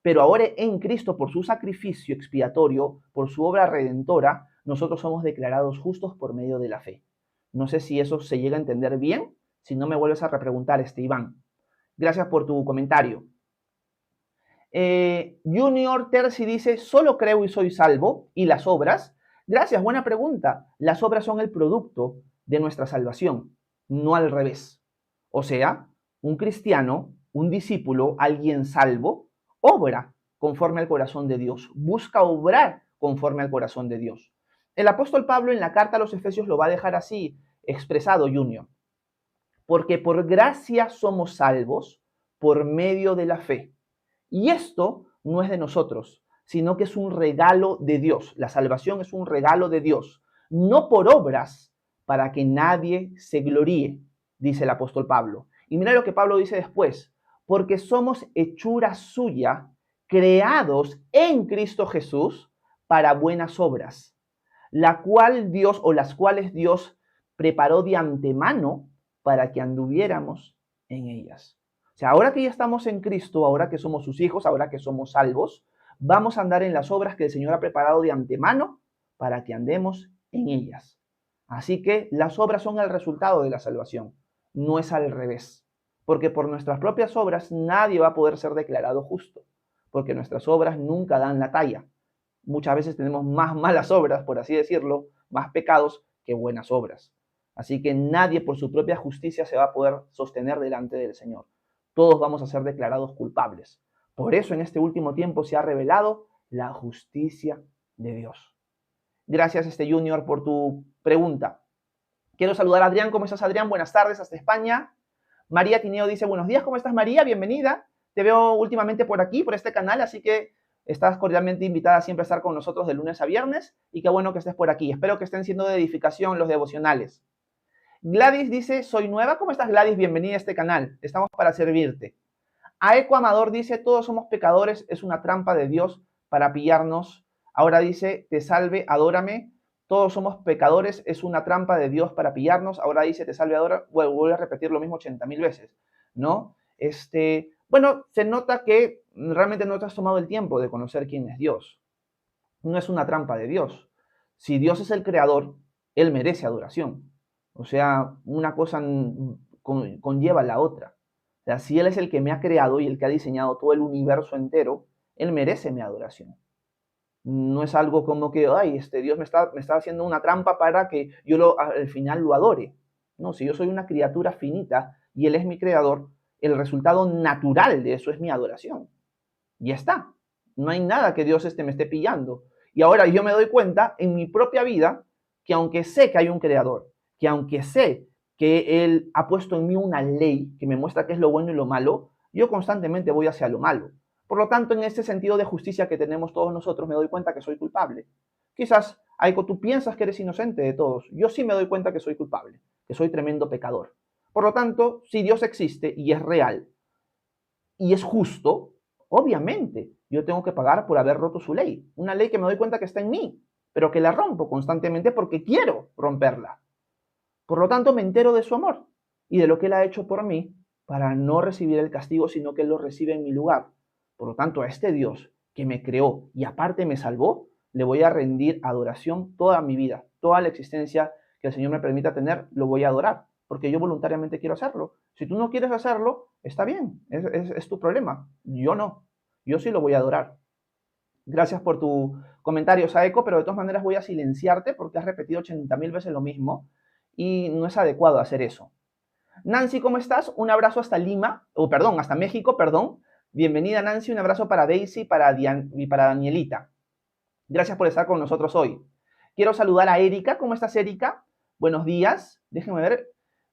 Speaker 1: Pero ahora en Cristo, por su sacrificio expiatorio, por su obra redentora, nosotros somos declarados justos por medio de la fe. No sé si eso se llega a entender bien. Si no, me vuelves a repreguntar, Iván. Gracias por tu comentario. Junior Terzi dice, solo creo y soy salvo. ¿Y las obras? Gracias, buena pregunta. Las obras son el producto de nuestra salvación, no al revés. O sea, un cristiano, un discípulo, alguien salvo, obra conforme al corazón de Dios, busca obrar conforme al corazón de Dios. El apóstol Pablo en la carta a los Efesios lo va a dejar así expresado, Junior. Porque por gracia somos salvos por medio de la fe. Y esto no es de nosotros, sino que es un regalo de Dios. La salvación es un regalo de Dios, no por obras para que nadie se gloríe, dice el apóstol Pablo. Y mira lo que Pablo dice después, porque somos hechura suya, creados en Cristo Jesús para buenas obras, la cual Dios o las cuales Dios preparó de antemano para que anduviéramos en ellas. O sea, ahora que ya estamos en Cristo, ahora que somos sus hijos, ahora que somos salvos, vamos a andar en las obras que el Señor ha preparado de antemano para que andemos en ellas. Así que las obras son el resultado de la salvación, no es al revés. Porque por nuestras propias obras nadie va a poder ser declarado justo, porque nuestras obras nunca dan la talla. Muchas veces tenemos más malas obras, por así decirlo, más pecados que buenas obras. Así que nadie por su propia justicia se va a poder sostener delante del Señor. Todos vamos a ser declarados culpables. Por eso en este último tiempo se ha revelado la justicia de Dios. Gracias, Junior, por tu pregunta. Quiero saludar a Adrián. ¿Cómo estás, Adrián? Buenas tardes, hasta España. María Tineo dice, buenos días, ¿cómo estás, María? Bienvenida. Te veo últimamente por aquí, por este canal, así que estás cordialmente invitada siempre a estar con nosotros de lunes a viernes y qué bueno que estés por aquí. Espero que estén siendo de edificación los devocionales. Gladys dice, soy nueva. ¿Cómo estás, Gladys? Bienvenida a este canal. Estamos para servirte. Aeco Amador dice, todos somos pecadores, es una trampa de Dios para pillarnos. Ahora dice, te salve, adórame. todos somos pecadores, es una trampa de Dios para pillarnos, ahora dice te salve ahora, bueno, vuelve a repetir lo mismo 80.000 veces, ¿no? Bueno, se nota que realmente no te has tomado el tiempo de conocer quién es Dios. No es una trampa de Dios. Si Dios es el creador, Él merece adoración. O sea, una cosa conlleva la otra. O sea, si Él es el que me ha creado y el que ha diseñado todo el universo entero, Él merece mi adoración. No es algo como que, ay, Dios me está haciendo una trampa para que yo al final lo adore. No, si yo soy una criatura finita y Él es mi creador, el resultado natural de eso es mi adoración. Y ya está. No hay nada que Dios me esté pillando. Y ahora yo me doy cuenta en mi propia vida que aunque sé que hay un creador, que aunque sé que Él ha puesto en mí una ley que me muestra qué es lo bueno y lo malo, yo constantemente voy hacia lo malo. Por lo tanto, en ese sentido de justicia que tenemos todos nosotros, me doy cuenta que soy culpable. Quizás, Aiko, tú piensas que eres inocente de todos. Yo sí me doy cuenta que soy culpable, que soy tremendo pecador. Por lo tanto, si Dios existe y es real y es justo, obviamente yo tengo que pagar por haber roto su ley. Una ley que me doy cuenta que está en mí, pero que la rompo constantemente porque quiero romperla. Por lo tanto, me entero de su amor y de lo que Él ha hecho por mí para no recibir el castigo, sino que Él lo recibe en mi lugar. Por lo tanto, a este Dios que me creó y aparte me salvó, le voy a rendir adoración toda mi vida, toda la existencia que el Señor me permita tener, lo voy a adorar, porque yo voluntariamente quiero hacerlo. Si tú no quieres hacerlo, está bien, es tu problema. Yo no, yo sí lo voy a adorar. Gracias por tu comentario, Saeko, pero de todas maneras voy a silenciarte porque has repetido 80.000 veces lo mismo y no es adecuado hacer eso. Nancy, ¿cómo estás? Un abrazo hasta Lima, hasta México, perdón. Bienvenida, Nancy, un abrazo para Daisy y para Danielita. Gracias por estar con nosotros hoy. Quiero saludar a Erika. ¿Cómo estás, Erika? Buenos días. Déjenme ver.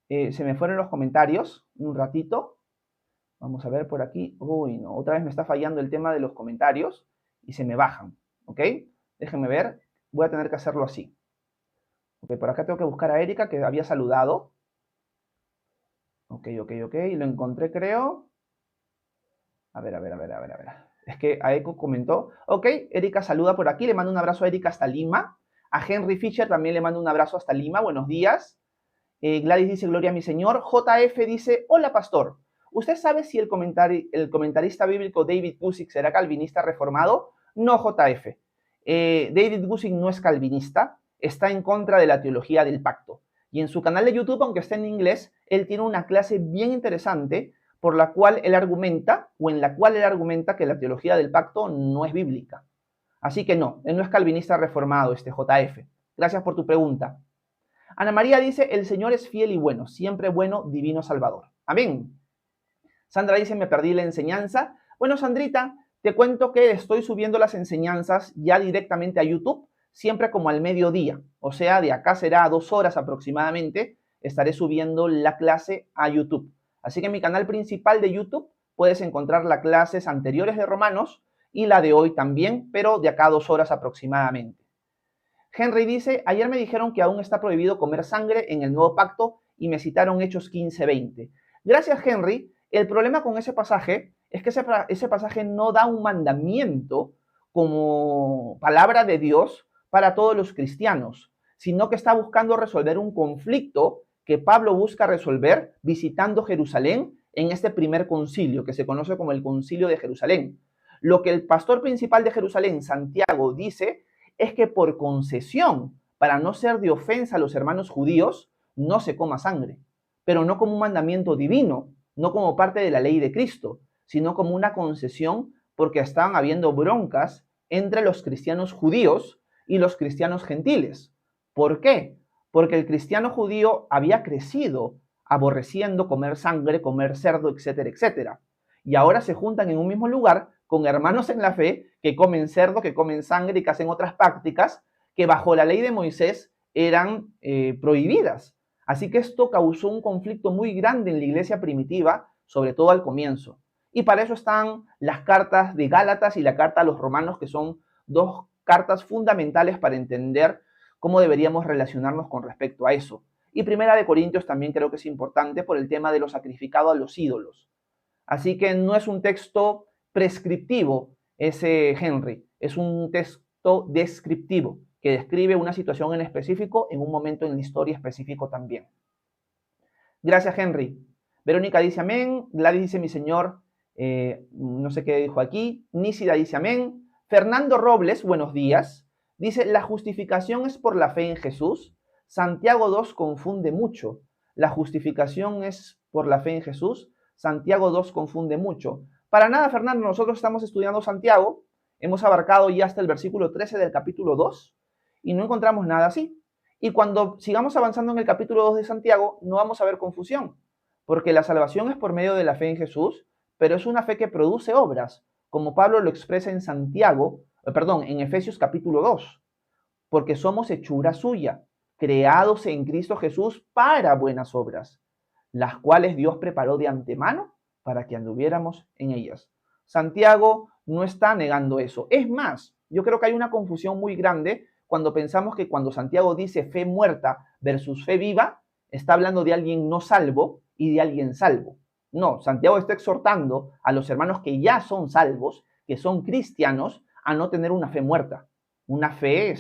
Speaker 1: Se me fueron los comentarios un ratito. Vamos a ver por aquí. Uy, no, otra vez me está fallando el tema de los comentarios y se me bajan. ¿Ok? Déjenme ver. Voy a tener que hacerlo así. Ok, por acá tengo que buscar a Erika, que había saludado. Ok. Lo encontré, creo. A ver. Es que Aeko comentó. Ok, Erika saluda por aquí. Le mando un abrazo a Erika hasta Lima. A Henry Fisher también le mando un abrazo hasta Lima. Buenos días. Gladys dice, gloria a mi Señor. JF dice, hola pastor. ¿Usted sabe si el comentarista bíblico David Guzik será calvinista reformado? No, JF. David Guzik no es calvinista. Está en contra de la teología del pacto. Y en su canal de YouTube, aunque esté en inglés, él tiene una clase bien interesante en la cual él argumenta que la teología del pacto no es bíblica. Así que no, él no es calvinista reformado, JF. Gracias por tu pregunta. Ana María dice, el Señor es fiel y bueno, siempre bueno, divino Salvador. Amén. Sandra dice, me perdí la enseñanza. Bueno, Sandrita, te cuento que estoy subiendo las enseñanzas ya directamente a YouTube, siempre como al mediodía. O sea, de acá será 2 horas aproximadamente, estaré subiendo la clase a YouTube. Así que en mi canal principal de YouTube puedes encontrar las clases anteriores de Romanos y la de hoy también, pero de acá a 2 horas aproximadamente. Henry dice, ayer me dijeron que aún está prohibido comer sangre en el nuevo pacto y me citaron Hechos 15:20. Gracias, Henry. El problema con ese pasaje es que ese pasaje no da un mandamiento como palabra de Dios para todos los cristianos, sino que está buscando resolver un conflicto que Pablo busca resolver visitando Jerusalén en este primer concilio, que se conoce como el Concilio de Jerusalén. Lo que el pastor principal de Jerusalén, Santiago, dice es que por concesión, para no ser de ofensa a los hermanos judíos, no se coma sangre, pero no como un mandamiento divino, no como parte de la ley de Cristo, sino como una concesión porque estaban habiendo broncas entre los cristianos judíos y los cristianos gentiles. ¿Por qué? Porque el cristiano judío había crecido aborreciendo comer sangre, comer cerdo, etcétera, etcétera. Y ahora se juntan en un mismo lugar con hermanos en la fe que comen cerdo, que comen sangre y que hacen otras prácticas que bajo la ley de Moisés eran prohibidas. Así que esto causó un conflicto muy grande en la iglesia primitiva, sobre todo al comienzo. Y para eso están las cartas de Gálatas y la carta a los romanos, que son 2 cartas fundamentales para entender cómo deberíamos relacionarnos con respecto a eso. Y Primera de Corintios también creo que es importante por el tema de lo sacrificado a los ídolos. Así que no es un texto prescriptivo ese Henry, es un texto descriptivo que describe una situación en específico en un momento en la historia específico también. Gracias, Henry. Verónica dice amén. Gladys dice mi señor, no sé qué dijo aquí. Nísida dice amén. Fernando Robles, buenos días. Dice, la justificación es por la fe en Jesús. Santiago 2 confunde mucho. La justificación es por la fe en Jesús. Santiago 2 confunde mucho. Para nada, Fernando, nosotros estamos estudiando Santiago. Hemos abarcado ya hasta el versículo 13 del capítulo 2 y no encontramos nada así. Y cuando sigamos avanzando en el capítulo 2 de Santiago, no vamos a ver confusión, porque la salvación es por medio de la fe en Jesús, pero es una fe que produce obras, como Pablo lo expresa en en Efesios capítulo 2, porque somos hechura suya, creados en Cristo Jesús para buenas obras, las cuales Dios preparó de antemano para que anduviéramos en ellas. Santiago no está negando eso. Es más, yo creo que hay una confusión muy grande cuando pensamos que cuando Santiago dice fe muerta versus fe viva, está hablando de alguien no salvo y de alguien salvo. No, Santiago está exhortando a los hermanos que ya son salvos, que son cristianos, a no tener una fe muerta, una fe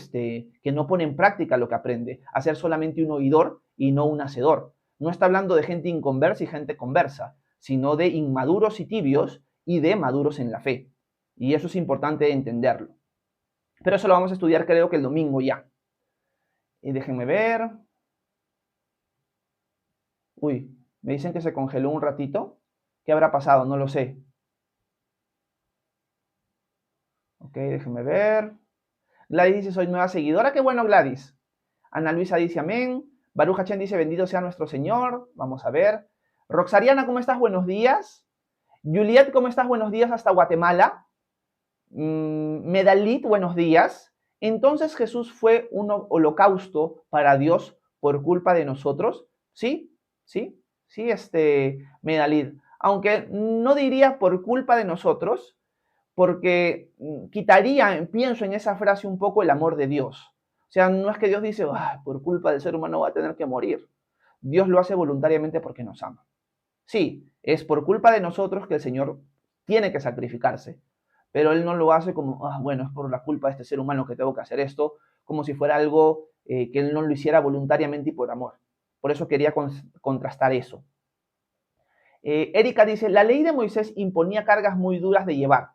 Speaker 1: que no pone en práctica lo que aprende, a ser solamente un oidor y no un hacedor. No está hablando de gente inconversa y gente conversa, sino de inmaduros y tibios y de maduros en la fe. Y eso es importante entenderlo. Pero eso lo vamos a estudiar creo que el domingo ya. Y déjenme ver. Uy, me dicen que se congeló un ratito. ¿Qué habrá pasado? No lo sé. Ok, déjenme ver. Gladys dice, soy nueva seguidora. Qué bueno, Gladys. Ana Luisa dice, amén. Baruch Hachén dice, bendito sea nuestro Señor. Vamos a ver. Roxariana, ¿cómo estás? Buenos días. Juliet, ¿cómo estás? Buenos días hasta Guatemala. Medalit, buenos días. Entonces Jesús fue un holocausto para Dios por culpa de nosotros. Sí, Medalit. Aunque no diría por culpa de nosotros, porque quitaría, pienso en esa frase un poco el amor de Dios. O sea, no es que Dios dice, por culpa del ser humano va a tener que morir. Dios lo hace voluntariamente porque nos ama. Sí, es por culpa de nosotros que el Señor tiene que sacrificarse, pero Él no lo hace como, bueno, es por la culpa de este ser humano que tengo que hacer esto, como si fuera algo que Él no lo hiciera voluntariamente y por amor. Por eso quería contrastar eso. Erika dice, la ley de Moisés imponía cargas muy duras de llevar.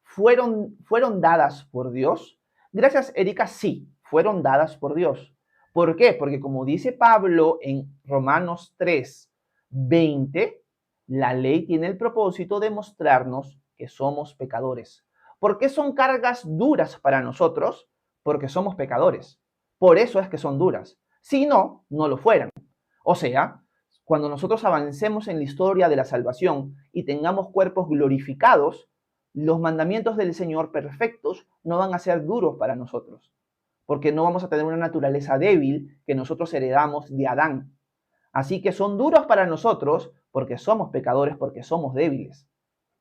Speaker 1: ¿Fueron dadas por Dios? Gracias, Erika, sí, fueron dadas por Dios. ¿Por qué? Porque como dice Pablo en Romanos 3:20, la ley tiene el propósito de mostrarnos que somos pecadores. ¿Por qué son cargas duras para nosotros? Porque somos pecadores. Por eso es que son duras. Si no, no lo fueran. O sea, cuando nosotros avancemos en la historia de la salvación y tengamos cuerpos glorificados, los mandamientos del Señor perfectos no van a ser duros para nosotros, porque no vamos a tener una naturaleza débil que nosotros heredamos de Adán. Así que son duros para nosotros porque somos pecadores, porque somos débiles.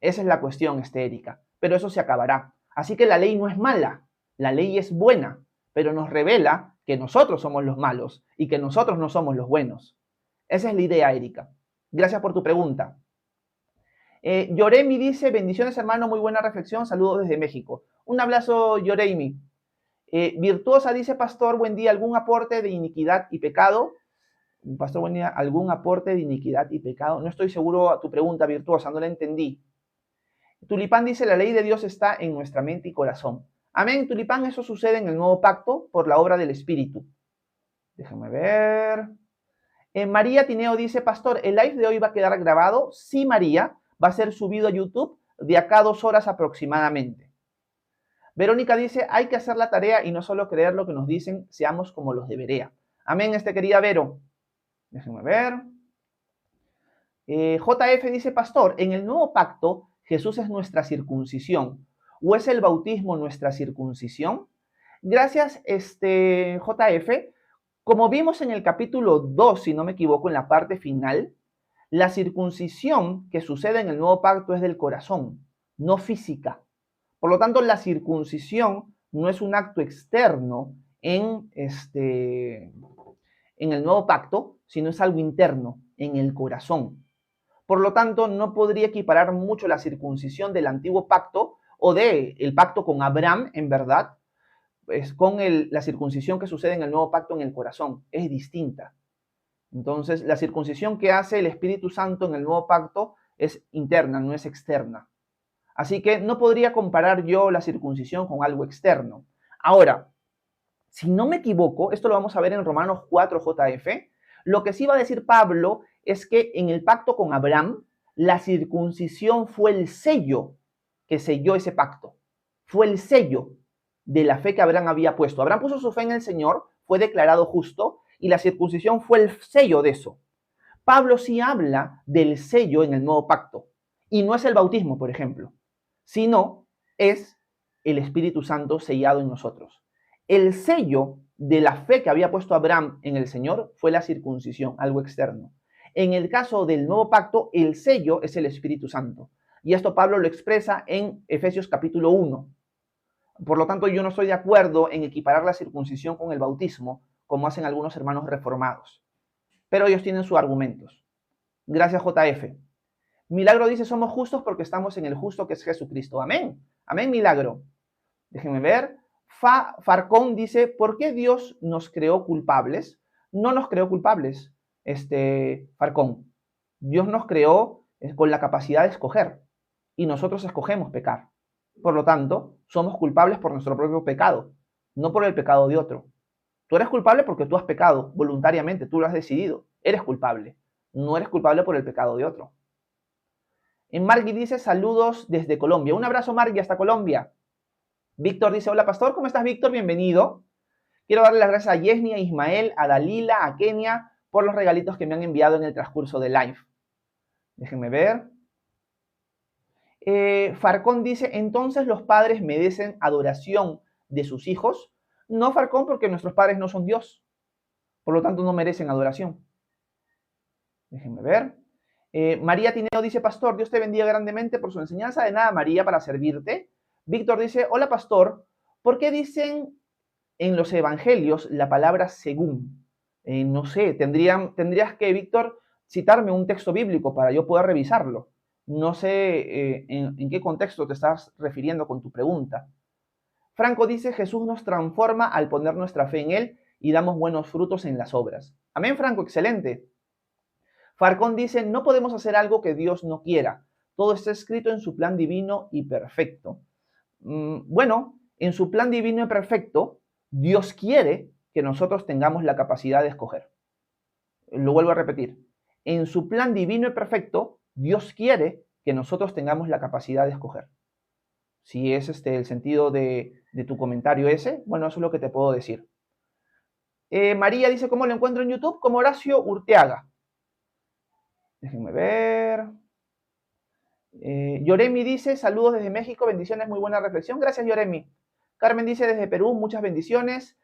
Speaker 1: Esa es la cuestión, Erika. Pero eso se acabará. Así que la ley no es mala, la ley es buena, pero nos revela que nosotros somos los malos y que nosotros no somos los buenos. Esa es la idea, Erika. Gracias por tu pregunta. Yoremi dice, bendiciones hermano, muy buena reflexión, saludos desde México. Un abrazo, Yoremi. Virtuosa dice, pastor, buen día, ¿algún aporte de iniquidad y pecado? Pastor, buen día, ¿algún aporte de iniquidad y pecado? No estoy seguro a tu pregunta, Virtuosa, no la entendí. Tulipán dice, la ley de Dios está en nuestra mente y corazón. Amén, Tulipán, eso sucede en el nuevo pacto por la obra del Espíritu. Déjame ver. María Tineo dice, pastor, ¿el live de hoy va a quedar grabado? Sí, María, va a ser subido a YouTube de acá a 2 horas aproximadamente. Verónica dice, hay que hacer la tarea y no solo creer lo que nos dicen, seamos como los de Berea. Amén, querida Vero. Déjenme ver. JF dice, pastor, en el nuevo pacto, Jesús es nuestra circuncisión. ¿O es el bautismo nuestra circuncisión? Gracias, JF. Como vimos en el capítulo 2, si no me equivoco, en la parte final, la circuncisión que sucede en el nuevo pacto es del corazón, no física. Por lo tanto, la circuncisión no es un acto externo en el nuevo pacto, sino es algo interno, en el corazón. Por lo tanto, no podría equiparar mucho la circuncisión del antiguo pacto o del pacto con Abraham, en verdad, con la circuncisión que sucede en el nuevo pacto en el corazón. Es distinta. Entonces, la circuncisión que hace el Espíritu Santo en el nuevo pacto es interna, no es externa. Así que no podría comparar yo la circuncisión con algo externo. Ahora, si no me equivoco, esto lo vamos a ver en Romanos 4, JF, lo que sí va a decir Pablo es que en el pacto con Abraham, la circuncisión fue el sello que selló ese pacto. Fue el sello de la fe que Abraham había puesto. Abraham puso su fe en el Señor, fue declarado justo, y la circuncisión fue el sello de eso. Pablo sí habla del sello en el nuevo pacto. Y no es el bautismo, por ejemplo, sino es el Espíritu Santo sellado en nosotros. El sello de la fe que había puesto Abraham en el Señor fue la circuncisión, algo externo. En el caso del nuevo pacto, el sello es el Espíritu Santo. Y esto Pablo lo expresa en Efesios capítulo 1. Por lo tanto, yo no estoy de acuerdo en equiparar la circuncisión con el bautismo, como hacen algunos hermanos reformados. Pero ellos tienen sus argumentos. Gracias, JF. Milagro dice, somos justos porque estamos en el justo que es Jesucristo. Amén. Amén, Milagro. Déjenme ver. Farcón dice, ¿por qué Dios nos creó culpables? No nos creó culpables, Farcón. Dios nos creó con la capacidad de escoger y nosotros escogemos pecar. Por lo tanto, somos culpables por nuestro propio pecado, no por el pecado de otro. Tú eres culpable porque tú has pecado voluntariamente, tú lo has decidido. Eres culpable. No eres culpable por el pecado de otro. En Margui dice, saludos desde Colombia. Un abrazo, Margui, hasta Colombia. Víctor dice, hola, pastor, ¿cómo estás, Víctor? Bienvenido. Quiero darle las gracias a Yesni, a Ismael, a Dalila, a Kenia, por los regalitos que me han enviado en el transcurso del live. Déjenme ver. Farcón dice, entonces los padres merecen adoración de sus hijos. No, Farcón, porque nuestros padres no son Dios. Por lo tanto, no merecen adoración. Déjenme ver. María Tineo dice, pastor, Dios te bendiga grandemente por su enseñanza. De nada, María, para servirte. Víctor dice, hola, pastor, ¿por qué dicen en los evangelios la palabra según? No sé, tendrías que, Víctor, citarme un texto bíblico para yo poder revisarlo. No sé en qué contexto te estás refiriendo con tu pregunta. Franco dice, Jesús nos transforma al poner nuestra fe en Él y damos buenos frutos en las obras. Amén, Franco, excelente. Farcón dice, no podemos hacer algo que Dios no quiera. Todo está escrito en su plan divino y perfecto. Bueno, en su plan divino y perfecto, Dios quiere que nosotros tengamos la capacidad de escoger. Lo vuelvo a repetir. En su plan divino y perfecto, Dios quiere que nosotros tengamos la capacidad de escoger. Si es el sentido de tu comentario ese, bueno, eso es lo que te puedo decir. María dice, ¿cómo lo encuentro en YouTube? Como Horacio Urteaga. Déjenme ver. Yoremi dice, saludos desde México, bendiciones, muy buena reflexión. Gracias, Yoremi. Carmen dice, desde Perú, muchas bendiciones.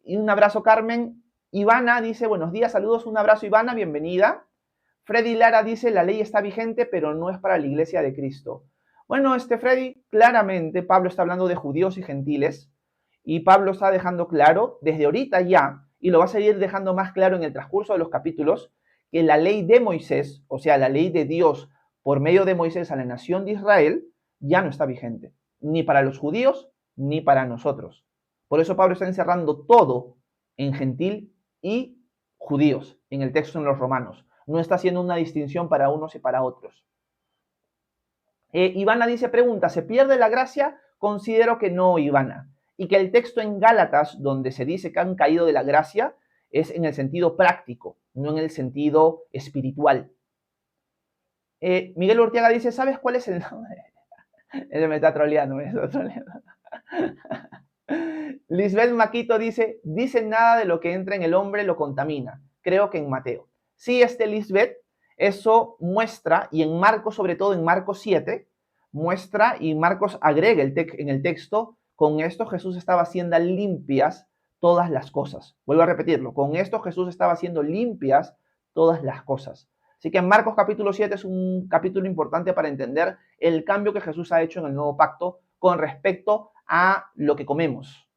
Speaker 1: Y un abrazo, Carmen. Ivana dice, buenos días, saludos, un abrazo, Ivana, bienvenida. Freddy Lara dice, la ley está vigente, pero no es para la iglesia de Cristo. Bueno, Freddy, claramente Pablo está hablando de judíos y gentiles, y Pablo está dejando claro, desde ahorita ya, y lo va a seguir dejando más claro en el transcurso de los capítulos, que la ley de Moisés, o sea, la ley de Dios por medio de Moisés a la nación de Israel, ya no está vigente, ni para los judíos, ni para nosotros. Por eso Pablo está encerrando todo en gentil y judíos, en el texto en los Romanos. No está haciendo una distinción para unos y para otros. Ivana dice, pregunta, ¿se pierde la gracia? Considero que no, Ivana. Y que el texto en Gálatas, donde se dice que han caído de la gracia, es en el sentido práctico, no en el sentido espiritual. Miguel Urteaga dice, ¿sabes cuál es el nombre? Ese me está troleando, Lisbeth Maquito dice, nada de lo que entra en el hombre lo contamina. Creo que en Mateo. Sí, Lisbeth, eso muestra, y en Marcos, sobre todo en Marcos 7, muestra, y Marcos agrega en el texto, con esto Jesús estaba haciendo limpias todas las cosas. Vuelvo a repetirlo, con esto Jesús estaba haciendo limpias todas las cosas. Así que en Marcos capítulo 7 es un capítulo importante para entender el cambio que Jesús ha hecho en el nuevo pacto con respecto a lo que comemos.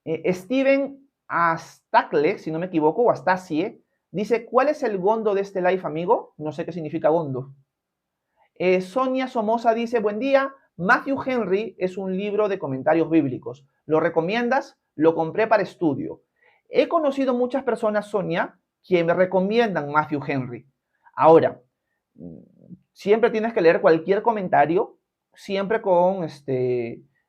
Speaker 1: Steven Astacle, si no me equivoco, o Astacie, dice, ¿cuál es el gondo de este live, amigo? No sé qué significa gondo. Sonia Somoza dice, buen día, Matthew Henry es un libro de comentarios bíblicos. ¿Lo recomiendas? Lo compré para estudio. He conocido muchas personas, Sonia, que me recomiendan Matthew Henry. Ahora, siempre tienes que leer cualquier comentario, siempre con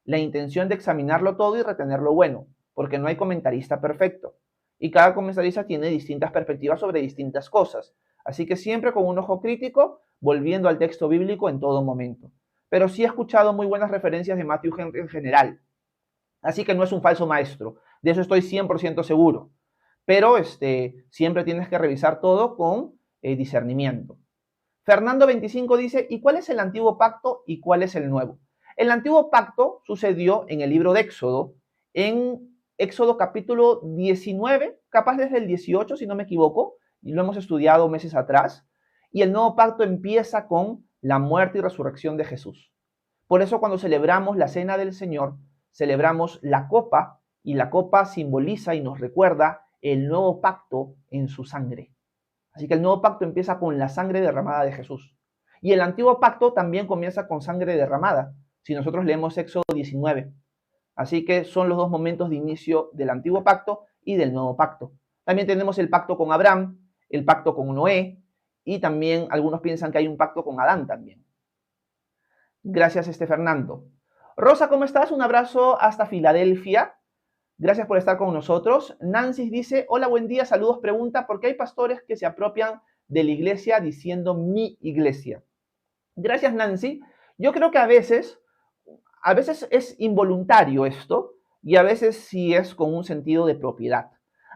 Speaker 1: la intención de examinarlo todo y retener lo bueno, porque no hay comentarista perfecto. Y cada comentarista tiene distintas perspectivas sobre distintas cosas. Así que siempre con un ojo crítico, volviendo al texto bíblico en todo momento. Pero sí he escuchado muy buenas referencias de Matthew Henry en general. Así que no es un falso maestro. De eso estoy 100% seguro. Pero siempre tienes que revisar todo con discernimiento. Fernando 25 dice, ¿y cuál es el antiguo pacto y cuál es el nuevo? El antiguo pacto sucedió en el libro de Éxodo, en Éxodo capítulo 19, capaz desde el 18, si no me equivoco, y lo hemos estudiado meses atrás, y el nuevo pacto empieza con la muerte y resurrección de Jesús. Por eso cuando celebramos la cena del Señor, celebramos la copa, y la copa simboliza y nos recuerda el nuevo pacto en su sangre. Así que el nuevo pacto empieza con la sangre derramada de Jesús. Y el antiguo pacto también comienza con sangre derramada, si nosotros leemos Éxodo 19. Así que son los dos momentos de inicio del antiguo pacto y del nuevo pacto. También tenemos el pacto con Abraham, el pacto con Noé, y también algunos piensan que hay un pacto con Adán también. Gracias, Fernando. Rosa, ¿cómo estás? Un abrazo hasta Filadelfia. Gracias por estar con nosotros. Nancy dice, hola, buen día, saludos, pregunta, ¿por qué hay pastores que se apropian de la iglesia diciendo mi iglesia? Gracias, Nancy. Yo creo que a veces es involuntario esto y a veces sí es con un sentido de propiedad.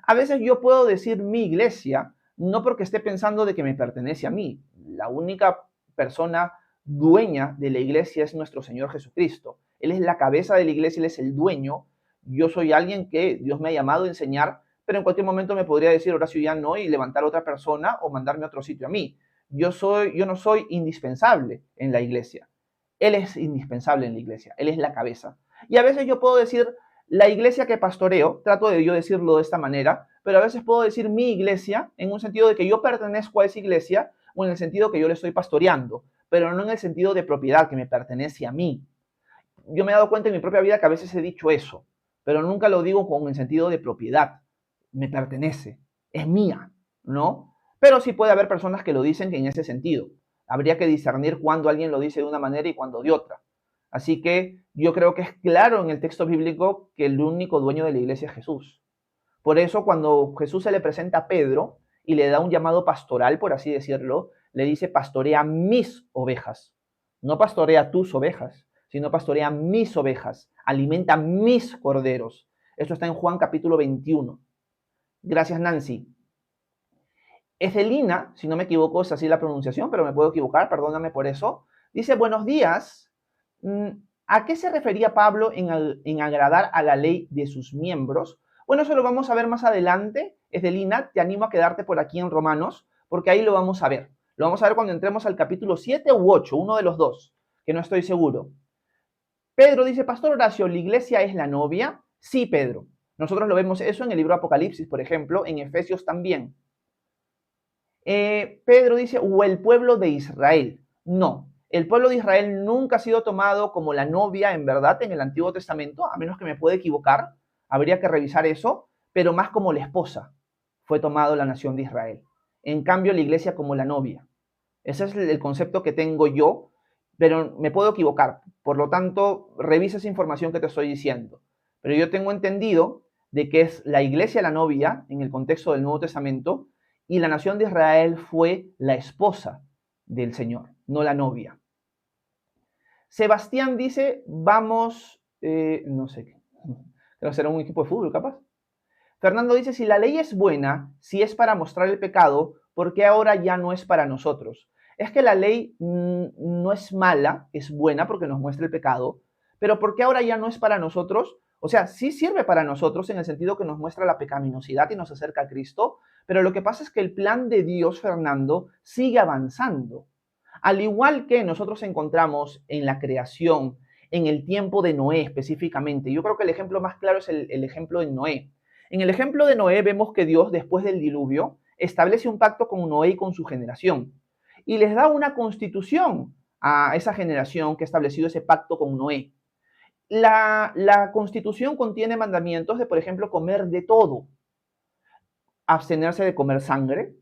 Speaker 1: A veces yo puedo decir mi iglesia no porque esté pensando de que me pertenece a mí. La única persona dueña de la iglesia es nuestro Señor Jesucristo. Él es la cabeza de la iglesia, Él es el dueño. Yo soy alguien que Dios me ha llamado a enseñar, pero en cualquier momento me podría decir Horacio ya no y levantar a otra persona o mandarme a otro sitio a mí. Yo no soy indispensable en la iglesia. Él es indispensable en la iglesia, Él es la cabeza. Y a veces yo puedo decir la iglesia que pastoreo, trato de yo decirlo de esta manera, pero a veces puedo decir mi iglesia en un sentido de que yo pertenezco a esa iglesia o en el sentido que yo le estoy pastoreando, pero no en el sentido de propiedad que me pertenece a mí. Yo me he dado cuenta en mi propia vida que a veces he dicho eso, pero nunca lo digo con el sentido de propiedad. Me pertenece, es mía, ¿no? Pero sí puede haber personas que lo dicen en ese sentido. Habría que discernir cuándo alguien lo dice de una manera y cuándo de otra. Así que yo creo que es claro en el texto bíblico que el único dueño de la iglesia es Jesús. Por eso cuando Jesús se le presenta a Pedro y le da un llamado pastoral, por así decirlo, le dice pastorea mis ovejas. No pastorea tus ovejas, sino pastorea mis ovejas, alimenta mis corderos. Esto está en Juan capítulo 21. Gracias, Nancy. Ezelina, si no me equivoco es así la pronunciación, pero me puedo equivocar, perdóname por eso. Dice, buenos días. ¿A qué se refería Pablo en agradar a la ley de sus miembros? Bueno, eso lo vamos a ver más adelante. Ezelina, te animo a quedarte por aquí en Romanos, porque ahí lo vamos a ver. Lo vamos a ver cuando entremos al capítulo 7 u 8, uno de los dos, que no estoy seguro. Pedro dice, Pastor Horacio, ¿la iglesia es la novia? Sí, Pedro. Nosotros lo vemos eso en el libro Apocalipsis, por ejemplo, en Efesios también. Pedro dice, o el pueblo de Israel. No, el pueblo de Israel nunca ha sido tomado como la novia en verdad en el Antiguo Testamento, a menos que me pueda equivocar, habría que revisar eso, pero más como la esposa fue tomado la nación de Israel. En cambio, la iglesia como la novia. Ese es el concepto que tengo yo, pero me puedo equivocar. Por lo tanto, revisa esa información que te estoy diciendo. Pero yo tengo entendido de que es la iglesia la novia en el contexto del Nuevo Testamento y la nación de Israel fue la esposa del Señor, no la novia. Sebastián dice, vamos, no sé qué, pero será un equipo de fútbol capaz. Fernando dice, si la ley es buena, si es para mostrar el pecado, ¿por qué ahora ya no es para nosotros? Es que la ley no es mala, es buena porque nos muestra el pecado, pero ¿por qué ahora ya no es para nosotros? O sea, sí sirve para nosotros en el sentido que nos muestra la pecaminosidad y nos acerca a Cristo, pero lo que pasa es que el plan de Dios, Fernando, sigue avanzando. Al igual que nosotros encontramos en la creación, en el tiempo de Noé específicamente, yo creo que el ejemplo más claro es el ejemplo de Noé. En el ejemplo de Noé vemos que Dios, después del diluvio, establece un pacto con Noé y con su generación y les da una constitución a esa generación que ha establecido ese pacto con Noé. La Constitución contiene mandamientos de, por ejemplo, comer de todo, abstenerse de comer sangre,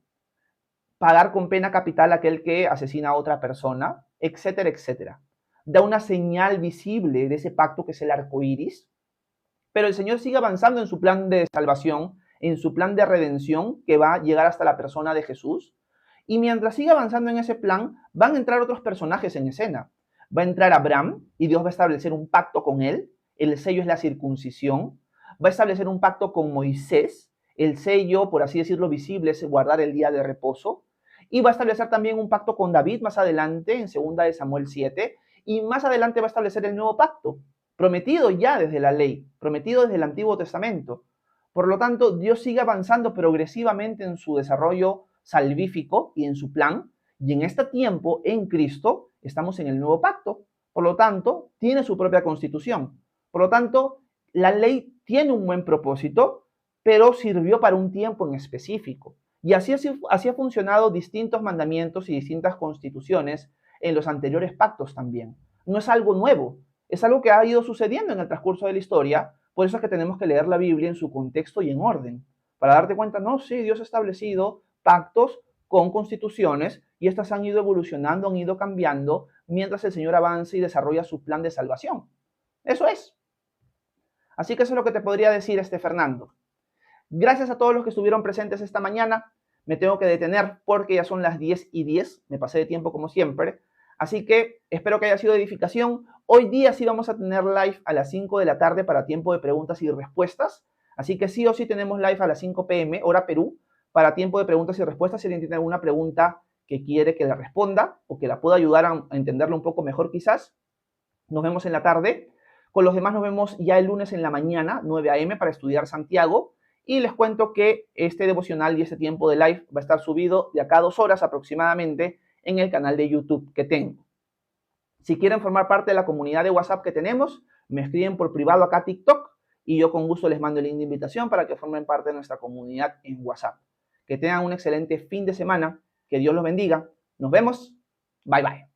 Speaker 1: pagar con pena capital a aquel que asesina a otra persona, etcétera, etcétera. Da una señal visible de ese pacto que es el arco iris, pero el Señor sigue avanzando en su plan de salvación, en su plan de redención, que va a llegar hasta la persona de Jesús. Y mientras sigue avanzando en ese plan, van a entrar otros personajes en escena. Va a entrar Abraham y Dios va a establecer un pacto con él. El sello es la circuncisión. Va a establecer un pacto con Moisés. El sello, por así decirlo, visible es guardar el día de reposo. Y va a establecer también un pacto con David más adelante, en 2 de Samuel 7. Y más adelante va a establecer el nuevo pacto, prometido ya desde la ley, prometido desde el Antiguo Testamento. Por lo tanto, Dios sigue avanzando progresivamente en su desarrollo salvífico y en su plan, y en este tiempo, en Cristo, estamos en el nuevo pacto. Por lo tanto, tiene su propia constitución. Por lo tanto, la ley tiene un buen propósito, pero sirvió para un tiempo en específico. Y así ha funcionado distintos mandamientos y distintas constituciones en los anteriores pactos también. No es algo nuevo, es algo que ha ido sucediendo en el transcurso de la historia. Por eso es que tenemos que leer la Biblia en su contexto y en orden, para darte cuenta, no, sí, Dios ha establecido pactos con constituciones y estas han ido evolucionando, han ido cambiando mientras el Señor avanza y desarrolla su plan de salvación. Eso es. Así que eso es lo que te podría decir, Fernando. Gracias a todos los que estuvieron presentes esta mañana. Me tengo que detener porque ya son las 10:10, me pasé de tiempo como siempre. Así que espero que haya sido de edificación. Hoy día sí vamos a tener live a las 5 de la tarde para tiempo de preguntas y respuestas. Así que sí o sí tenemos live a las 5 p.m., hora Perú, para tiempo de preguntas y respuestas. Si alguien tiene alguna pregunta que quiere que la responda o que la pueda ayudar a entenderlo un poco mejor quizás, nos vemos en la tarde. Con los demás nos vemos ya el lunes en la mañana, 9 a.m., para estudiar Santiago. Y les cuento que este devocional y este tiempo de live va a estar subido de acá a 2 horas aproximadamente en el canal de YouTube que tengo. Si quieren formar parte de la comunidad de WhatsApp que tenemos, me escriben por privado acá a TikTok y yo con gusto les mando el link de invitación para que formen parte de nuestra comunidad en WhatsApp. Que tengan un excelente fin de semana, que Dios los bendiga. Nos vemos. Bye bye.